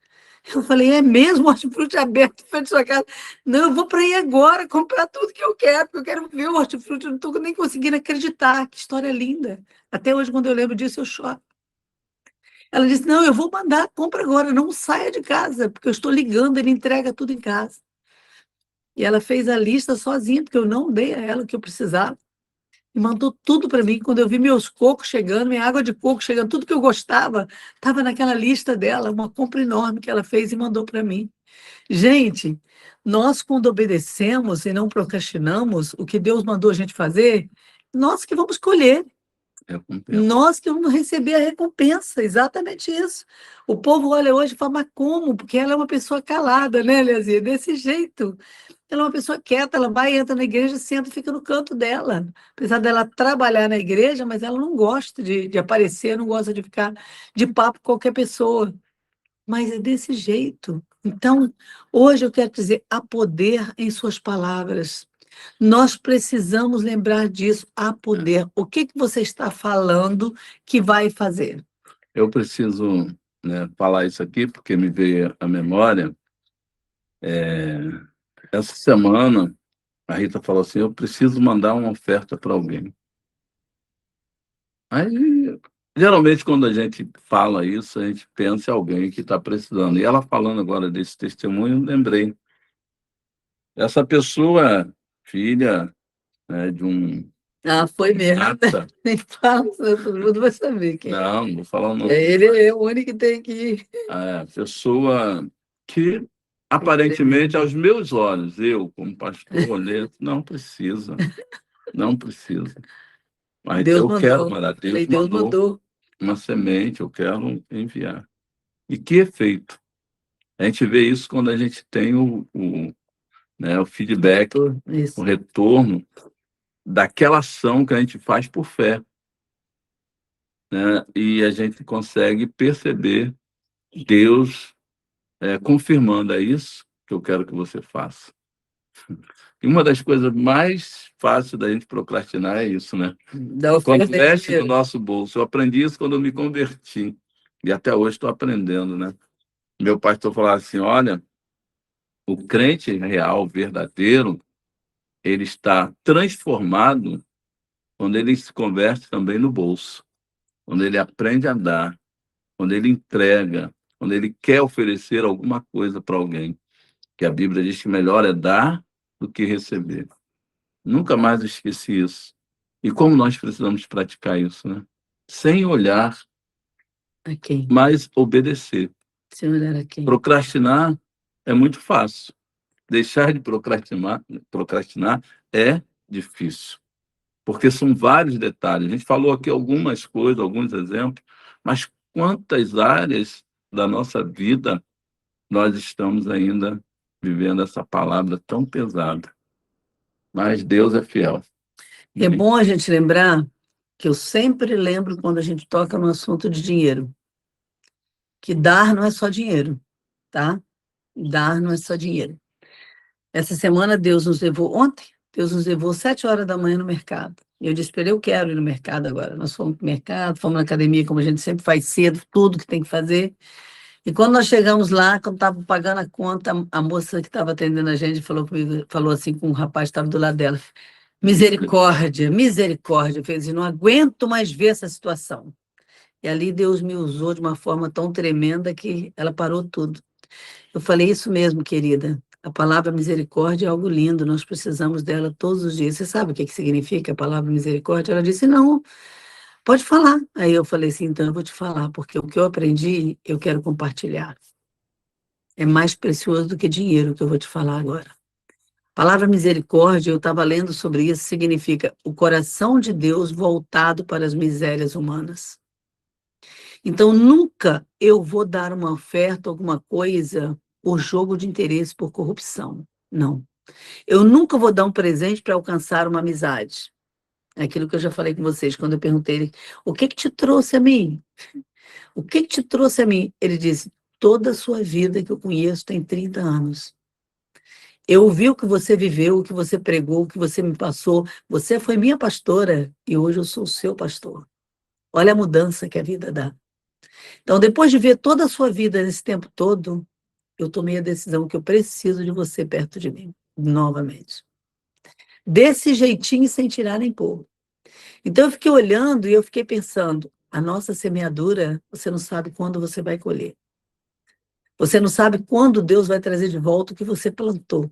Eu falei, é mesmo hortifruti aberto em frente da sua casa? Não, eu vou para aí agora comprar tudo que eu quero, porque eu quero ver o hortifruti, eu não estou nem conseguindo acreditar. Que história linda. Até hoje, quando eu lembro disso, eu choro. Ela disse, não, eu vou mandar, compra agora, não saia de casa, porque eu estou ligando, ele entrega tudo em casa. E ela fez a lista sozinha, porque eu não dei a ela o que eu precisava. E mandou tudo para mim. Quando eu vi meus cocos chegando, minha água de coco chegando, tudo que eu gostava, estava naquela lista dela, uma compra enorme que ela fez e mandou para mim. Gente, nós quando obedecemos e não procrastinamos o que Deus mandou a gente fazer, nós que vamos colher. Recompensa. Nós que vamos receber a recompensa, exatamente isso. O povo olha hoje e fala, mas como? Porque ela é uma pessoa calada, né, Leazia? Desse jeito. Ela é uma pessoa quieta, ela vai, entra na igreja, senta e fica no canto dela. Apesar dela trabalhar na igreja, mas ela não gosta de aparecer, não gosta de ficar de papo com qualquer pessoa. Mas é desse jeito. Então, hoje eu quero dizer, há poder em suas palavras. Nós precisamos lembrar disso, há poder. O que que você está falando que vai fazer? Eu preciso, né, falar isso aqui, porque me veio à memória. Essa semana, a Rita falou assim, eu preciso mandar uma oferta para alguém. Aí, geralmente, quando a gente fala isso, a gente pensa em alguém que está precisando. E ela falando agora desse testemunho, eu lembrei. Essa pessoa, filha, né, de um Ah, foi mesmo. Nata. Nem fala, senão todo mundo vai saber quem é. Não vou falar o nome. Ele é o único que tem que ir. Pessoa que, aparentemente, aos meus olhos, eu, como pastor, olhei, não precisa, não precisa. Mas Deus eu quero mandou. mandar, Falei, Deus Deus mandou mandou. uma semente, eu quero enviar. E que efeito? A gente vê isso quando a gente tem o feedback, o Isso. retorno daquela ação que a gente faz por fé, né? E a gente consegue perceber Deus confirmando, é isso que eu quero que você faça. E uma das coisas mais fáceis da gente procrastinar é isso, né? Da Quando oferta de mexe no dinheiro. nosso bolso. Eu aprendi isso quando eu me converti. E até hoje estou aprendendo, né? Meu pastor falava assim, olha, o crente real, verdadeiro, ele está transformado quando ele se converte também no bolso, quando ele aprende a dar, quando ele entrega, quando ele quer oferecer alguma coisa para alguém. Que a Bíblia diz que melhor é dar do que receber. Nunca mais esqueci isso. E como nós precisamos praticar isso, né? Sem olhar, A quem? mas obedecer. Se olhar a quem? Procrastinar é muito fácil. Deixar de procrastinar é difícil, porque são vários detalhes. A gente falou aqui algumas coisas, alguns exemplos, mas quantas áreas da nossa vida nós estamos ainda vivendo essa palavra tão pesada? Mas Deus é fiel. É bom a gente lembrar que eu sempre lembro quando a gente toca no assunto de dinheiro, que dar não é só dinheiro, tá? Dar não é só dinheiro. Essa semana ontem, Deus nos levou 7 horas da manhã no mercado. E eu disse para ele, eu quero ir no mercado agora. Nós fomos para o mercado, fomos na academia, como a gente sempre faz cedo, tudo que tem que fazer. E quando nós chegamos lá, quando estava pagando a conta, a moça que estava atendendo a gente falou comigo, falou assim com o rapaz que estava do lado dela, misericórdia, misericórdia. Eu falei assim, não aguento mais ver essa situação. E ali Deus me usou de uma forma tão tremenda que ela parou tudo. Eu falei, isso mesmo, querida. A palavra misericórdia é algo lindo, nós precisamos dela todos os dias. Você sabe o que significa a palavra misericórdia? Ela disse, não, pode falar. Aí eu falei assim, então eu vou te falar, porque o que eu aprendi, eu quero compartilhar. É mais precioso do que dinheiro que eu vou te falar agora. A palavra misericórdia, eu estava lendo sobre isso, significa o coração de Deus voltado para as misérias humanas. Então, nunca eu vou dar uma oferta, alguma coisa, por jogo de interesse, por corrupção. Não. Eu nunca vou dar um presente para alcançar uma amizade. É aquilo que eu já falei com vocês, quando eu perguntei ele, o que te trouxe a mim? O que te trouxe a mim? Ele disse, toda a sua vida que eu conheço tem 30 anos. Eu ouvi o que você viveu, o que você pregou, o que você me passou. Você foi minha pastora e hoje eu sou o seu pastor. Olha a mudança que a vida dá. Então, depois de ver toda a sua vida nesse tempo todo, eu tomei a decisão que eu preciso de você perto de mim, novamente. Desse jeitinho, sem tirar nem pôr. Então, eu fiquei olhando e eu fiquei pensando, a nossa semeadura, você não sabe quando você vai colher. Você não sabe quando Deus vai trazer de volta o que você plantou.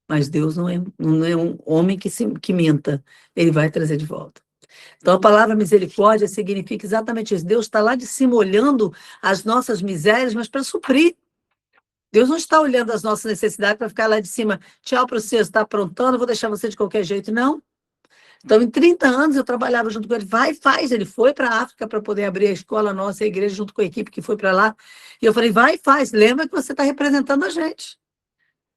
Mas Deus não é um homem que minta. Ele vai trazer de volta. Então, a palavra misericórdia significa exatamente isso. Deus está lá de cima olhando as nossas misérias, mas para suprir. Deus não está olhando as nossas necessidades para ficar lá de cima. Tchau para você, está aprontando, vou deixar você de qualquer jeito. Não. Então, em 30 anos, eu trabalhava junto com ele. Vai, faz. Ele foi para a África para poder abrir a escola nossa, a igreja, junto com a equipe que foi para lá. E eu falei, vai, faz. Lembra que você está representando a gente.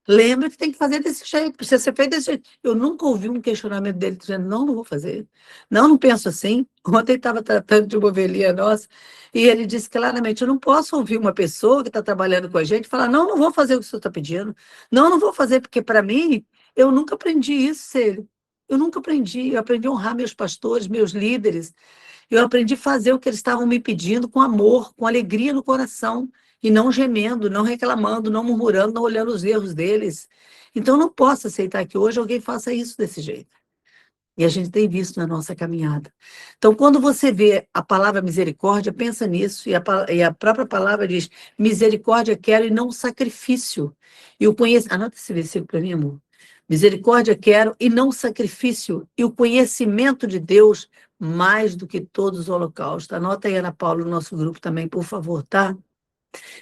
Lembra que tem que fazer desse jeito, precisa ser feito desse jeito. Eu nunca ouvi um questionamento dele dizendo, não, não vou fazer. Não, não penso assim. Ontem estava tratando de uma ovelhinha nossa e ele disse claramente, eu não posso ouvir uma pessoa que está trabalhando com a gente falar, não, não vou fazer o que o senhor está pedindo. Não, não vou fazer, porque para mim, eu nunca aprendi isso, Célio. Eu nunca aprendi. Eu aprendi a honrar meus pastores, meus líderes. Eu aprendi a fazer o que eles estavam me pedindo com amor, com alegria no coração, e não gemendo, não reclamando, não murmurando, não olhando os erros deles. Então, eu não posso aceitar que hoje alguém faça isso desse jeito. E a gente tem visto na nossa caminhada. Então, quando você vê a palavra misericórdia, pensa nisso, e a própria palavra diz, misericórdia quero e não sacrifício. E o conhecimento, anota esse versículo para mim, amor. Misericórdia quero e não sacrifício, e o conhecimento de Deus mais do que todos os holocaustos. Anota aí, Ana Paula, no nosso grupo também, por favor, tá?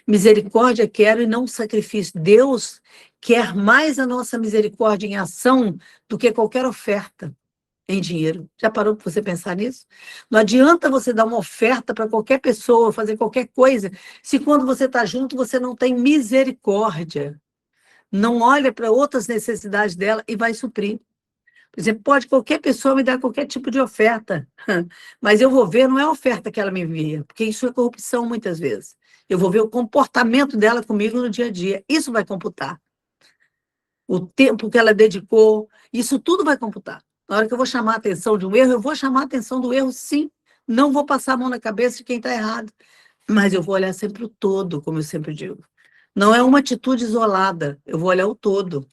Misericórdia quero e não sacrifício. Deus quer mais a nossa misericórdia em ação do que qualquer oferta em dinheiro. Já parou para você pensar nisso? Não adianta você dar uma oferta para qualquer pessoa, fazer qualquer coisa, se quando você está junto você não tem misericórdia. Não olha para outras necessidades dela e vai suprir. Por exemplo, pode qualquer pessoa me dar qualquer tipo de oferta, mas eu vou ver, não é a oferta que ela me envia, porque isso é corrupção muitas vezes. Eu vou ver o comportamento dela comigo no dia a dia. Isso vai computar. O tempo que ela dedicou, isso tudo vai computar. Na hora que eu vou chamar a atenção de um erro, eu vou chamar a atenção do erro, sim. Não vou passar a mão na cabeça de quem está errado, mas eu vou olhar sempre o todo, como eu sempre digo. Não é uma atitude isolada, eu vou olhar o todo.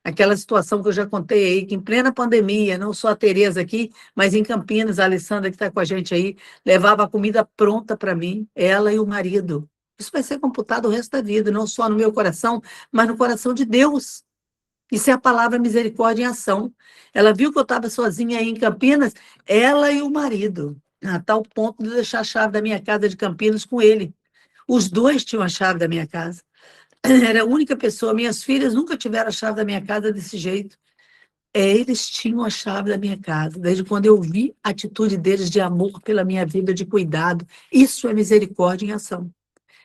Aquela situação que eu já contei aí, que em plena pandemia, não só a Tereza aqui, mas em Campinas, a Alessandra que está com a gente aí, levava a comida pronta para mim, ela e o marido. Isso vai ser computado o resto da vida, não só no meu coração, mas no coração de Deus. Isso é a palavra misericórdia em ação. Ela viu que eu estava sozinha aí em Campinas, ela e o marido, a tal ponto de deixar a chave da minha casa de Campinas com ele. Os dois tinham a chave da minha casa. Era a única pessoa, minhas filhas nunca tiveram a chave da minha casa desse jeito. Eles tinham a chave da minha casa, desde quando eu vi a atitude deles de amor pela minha vida, de cuidado. Isso é misericórdia em ação.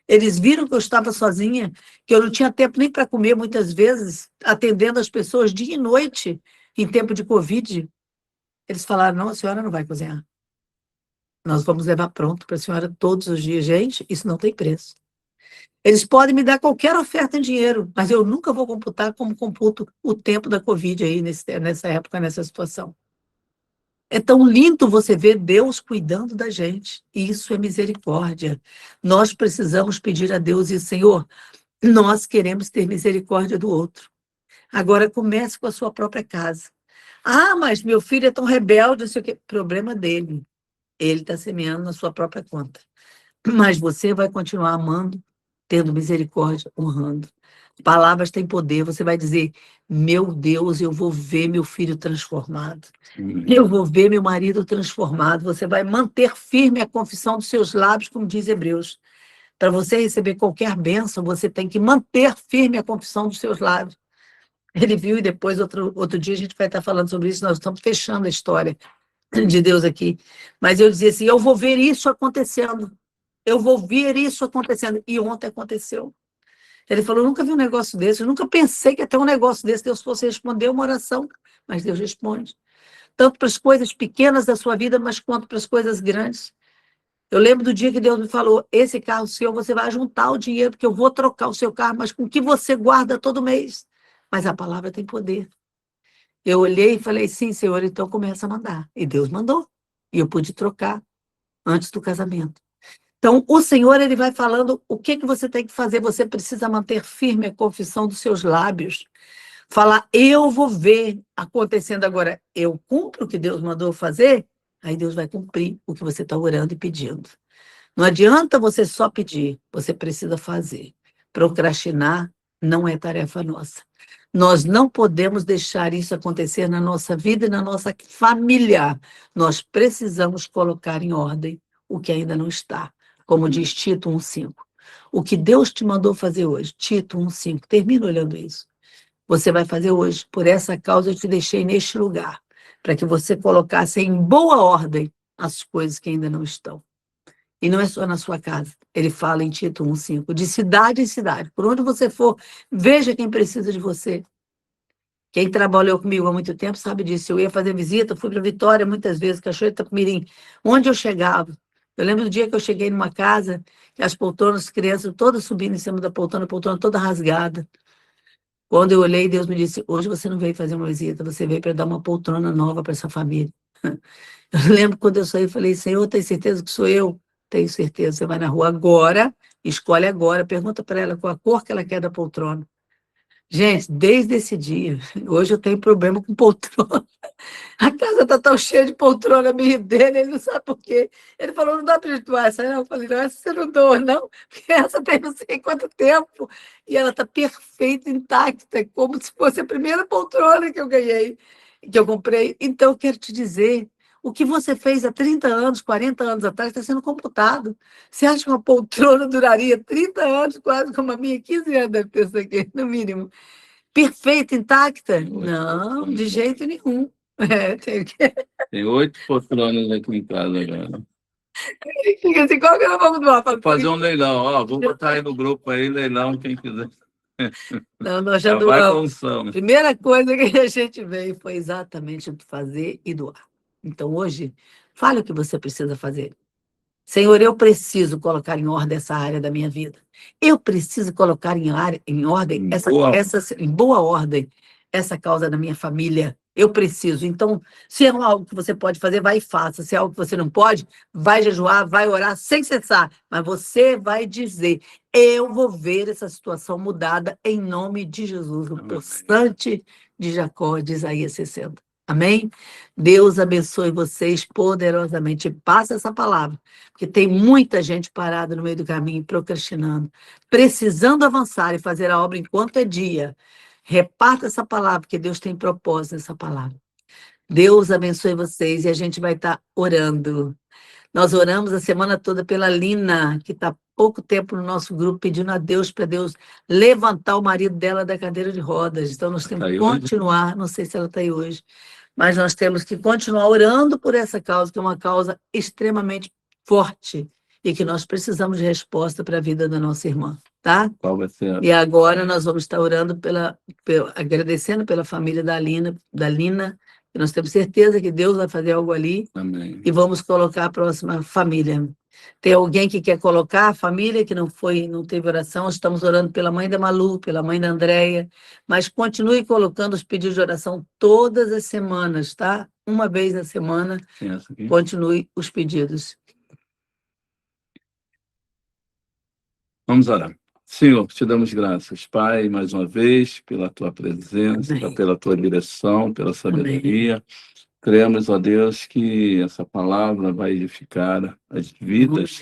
Eles viram que eu estava sozinha, que eu não tinha tempo nem para comer, muitas vezes, atendendo as pessoas dia e noite, em tempo de Covid. Eles falaram, não, a senhora não vai cozinhar. Nós vamos levar pronto para a senhora todos os dias. Gente, isso não tem preço. Eles podem me dar qualquer oferta em dinheiro, mas eu nunca vou computar como computo o tempo da Covid aí, nessa época, nessa situação. É tão lindo você ver Deus cuidando da gente. E isso é misericórdia. Nós precisamos pedir a Deus e, Senhor, nós queremos ter misericórdia do outro. Agora comece com a sua própria casa. Ah, mas meu filho é tão rebelde, não sei o quê. Problema dele. Ele está semeando na sua própria conta. Mas você vai continuar amando, tendo misericórdia, honrando. Palavras têm poder. Você vai dizer, meu Deus, eu vou ver meu filho transformado. Eu vou ver meu marido transformado. Você vai manter firme a confissão dos seus lábios, como diz Hebreus. Para você receber qualquer bênção, você tem que manter firme a confissão dos seus lábios. Ele viu e depois, outro dia, a gente vai estar falando sobre isso. Nós estamos fechando a história de Deus aqui. Mas eu dizia assim, eu vou ver isso acontecendo. Eu vou ver isso acontecendo. E ontem aconteceu. Ele falou, eu nunca vi um negócio desse, eu nunca pensei que ia ter um negócio desse, Deus fosse responder uma oração, mas Deus responde. Tanto para as coisas pequenas da sua vida, mas quanto para as coisas grandes. Eu lembro do dia que Deus me falou, esse carro seu, você vai juntar o dinheiro, porque eu vou trocar o seu carro, mas com o que você guarda todo mês. Mas a palavra tem poder. Eu olhei e falei, sim, Senhor, então começa a mandar. E Deus mandou. E eu pude trocar antes do casamento. Então, o Senhor, ele vai falando o que você tem que fazer. Você precisa manter firme a confissão dos seus lábios. Falar, eu vou ver acontecendo agora. Eu cumpro o que Deus mandou fazer, aí Deus vai cumprir o que você está orando e pedindo. Não adianta você só pedir, você precisa fazer. Procrastinar não é tarefa nossa. Nós não podemos deixar isso acontecer na nossa vida e na nossa família. Nós precisamos colocar em ordem o que ainda não está. Como diz Tito 1,5. O que Deus te mandou fazer hoje, Tito 1,5. Termina olhando isso. Você vai fazer hoje. Por essa causa eu te deixei neste lugar, para que você colocasse em boa ordem as coisas que ainda não estão. E não é só na sua casa. Ele fala em Tito 1,5, de cidade em cidade. Por onde você for, veja quem precisa de você. Quem trabalhou comigo há muito tempo sabe disso. Eu ia fazer visita, fui para Vitória muitas vezes, Cachoeira de Itapemirim. Onde eu chegava? Eu lembro do dia que eu cheguei numa casa, e as poltronas, as crianças todas subindo em cima da poltrona, a poltrona toda rasgada. Quando eu olhei, Deus me disse, hoje você não veio fazer uma visita, você veio para dar uma poltrona nova para essa família. Eu lembro quando eu saí, eu falei, Senhor, tem certeza que sou eu? Tenho certeza. Você vai na rua agora, escolhe agora, pergunta para ela qual a cor que ela quer da poltrona. Gente, desde esse dia, hoje eu tenho problema com poltrona. A casa está tão cheia de poltrona minha e dele, ele não sabe por quê. Ele falou, não dá para gente doar essa, não. Eu falei, não, essa você não doa, não, porque essa tem não sei quanto tempo, e ela está perfeita, intacta, como se fosse a primeira poltrona que eu ganhei, que eu comprei. Então, eu quero te dizer, o que você fez há 30 anos, 40 anos atrás, está sendo computado. Você acha que uma poltrona duraria 30 anos, quase como a minha, 15 anos deve ter isso aqui, no mínimo. Perfeita, intacta? Não, de jeito nenhum. Tem que... Tem 8 poltronas aqui em casa agora. Fica assim, qual que nós vamos doar? Vou fazer um leilão, ó, vou botar aí no grupo aí, leilão, quem quiser. Não, nós já vai doamos. com som. Primeira coisa que a gente veio foi exatamente fazer e doar. Então, hoje, fale o que você precisa fazer. Senhor, eu preciso colocar em ordem essa área da minha vida. Eu preciso colocar em ordem, em boa ordem, essa causa da minha família. Eu preciso. Então, se é algo que você pode fazer, vai e faça. Se é algo que você não pode, vai jejuar, vai orar sem cessar. Mas você vai dizer, eu vou ver essa situação mudada em nome de Jesus, o possante de Jacó, de Isaías 60. Amém? Deus abençoe vocês poderosamente. Passa essa palavra, porque tem muita gente parada no meio do caminho, procrastinando, precisando avançar e fazer a obra enquanto é dia. Reparta essa palavra, porque Deus tem propósito nessa palavra. Deus abençoe vocês e a gente vai estar orando. Nós oramos a semana toda pela Lina, que está há pouco tempo no nosso grupo, pedindo a Deus para Deus levantar o marido dela da cadeira de rodas. Então, nós temos que continuar, não sei se ela está aí hoje, mas nós temos que continuar orando por essa causa, que é uma causa extremamente forte e que nós precisamos de resposta para a vida da nossa irmã, tá? Qual vai ser? E agora nós vamos estar orando agradecendo pela família da Lina, que nós temos certeza que Deus vai fazer algo ali. Amém. E vamos colocar a próxima família. Tem alguém que quer colocar a família que não teve oração? Estamos orando pela mãe da Malu, pela mãe da Andréia, mas continue colocando os pedidos de oração todas as semanas, tá? Uma vez na semana, continue os pedidos. Vamos orar. Senhor, te damos graças, Pai, mais uma vez, pela tua presença, amém, pela tua direção, pela sabedoria. Amém. Cremos, ó Deus, que essa palavra vai edificar as vidas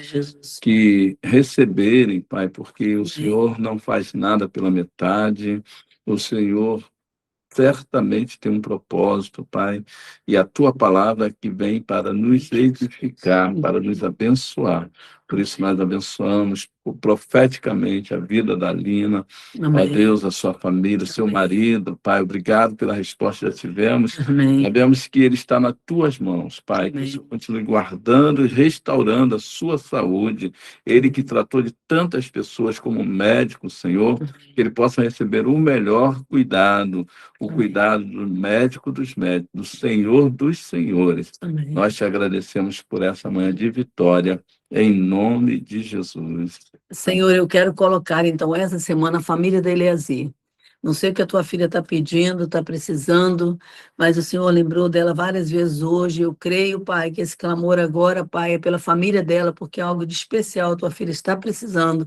que receberem, Pai, porque o Senhor não faz nada pela metade, o Senhor certamente tem um propósito, Pai, e a tua palavra que vem para nos edificar, para nos abençoar. Por isso nós abençoamos profeticamente a vida da Lina, ó Deus, a sua família, o seu marido, Pai, obrigado pela resposta que já tivemos. Amém. Sabemos que ele está nas tuas mãos, Pai, que o Senhor continue guardando e restaurando a sua saúde. Ele que tratou de tantas pessoas como médico, Senhor, que ele possa receber o melhor cuidado, o cuidado do médico dos médicos, do Senhor dos senhores. Amém. Nós te agradecemos por essa manhã de vitória, em nome de Jesus. Senhor, eu quero colocar, então, essa semana a família da Eleazir. Não sei o que a tua filha está pedindo, está precisando, mas o Senhor lembrou dela várias vezes hoje. Eu creio, Pai, que esse clamor agora, Pai, é pela família dela, porque é algo de especial a tua filha está precisando.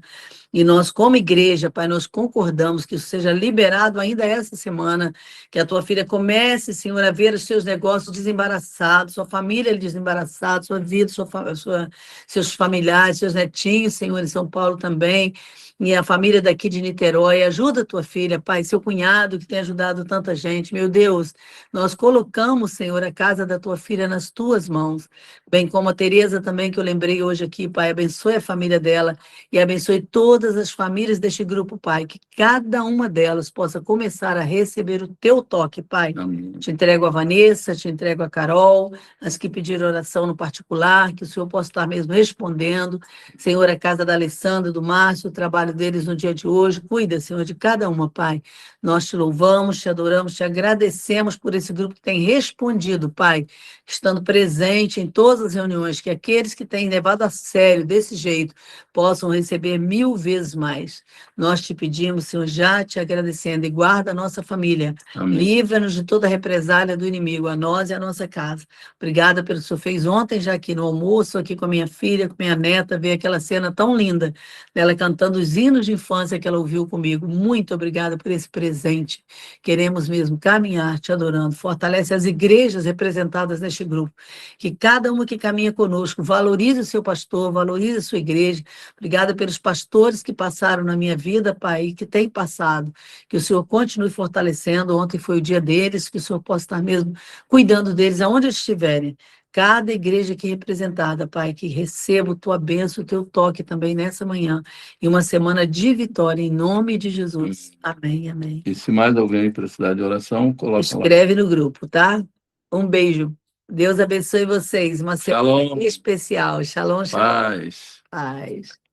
E nós, como igreja, Pai, nós concordamos que isso seja liberado ainda essa semana, que a tua filha comece, Senhor, a ver os seus negócios desembaraçados, sua família desembaraçada, sua vida, seus familiares, seus netinhos, Senhor, em São Paulo também, e a família daqui de Niterói. Ajuda a tua filha, Pai, seu cunhado que tem ajudado tanta gente. Meu Deus, nós colocamos, Senhor, a casa da tua filha nas tuas mãos, bem como a Tereza também, que eu lembrei hoje aqui, Pai. Abençoe a família dela e abençoe todas as famílias deste grupo, Pai, que cada uma delas possa começar a receber o teu toque, Pai. Amém. Te entrego a Vanessa, te entrego a Carol, as que pediram oração no particular, que o Senhor possa estar mesmo respondendo. Senhor, a casa da Alessandra, do Márcio, o trabalho deles no dia de hoje. Cuida, Senhor, de cada uma, Pai. Nós te louvamos, te adoramos, te agradecemos por esse grupo que tem respondido, Pai, estando presente em todas as reuniões, que aqueles que têm levado a sério desse jeito possam receber 1000 vezes mais. Nós te pedimos, Senhor, já te agradecendo, e guarda a nossa família. Livra-nos de toda represália do inimigo, a nós e a nossa casa. Obrigada pelo que o Senhor fez ontem, já aqui no almoço, aqui com a minha filha, com minha neta, ver aquela cena tão linda dela cantando os hinos de infância que ela ouviu comigo. Muito obrigada por esse nesse presente. Queremos mesmo caminhar te adorando. Fortalece as igrejas representadas neste grupo. Que cada uma que caminha conosco valorize o seu pastor, valorize a sua igreja. Obrigada pelos pastores que passaram na minha vida, Pai, e que têm passado. Que o Senhor continue fortalecendo. Ontem foi o dia deles, que o Senhor possa estar mesmo cuidando deles aonde eles estiverem. Cada igreja aqui representada, Pai, que receba a tua bênção, o teu toque também nessa manhã. E uma semana de vitória, em nome de Jesus. Amém, amém. E se mais alguém precisar de oração, coloca lá. Escreve no grupo, tá? Um beijo. Deus abençoe vocês. Uma semana Shalom. especial. Shalom, shalom. Paz. Paz.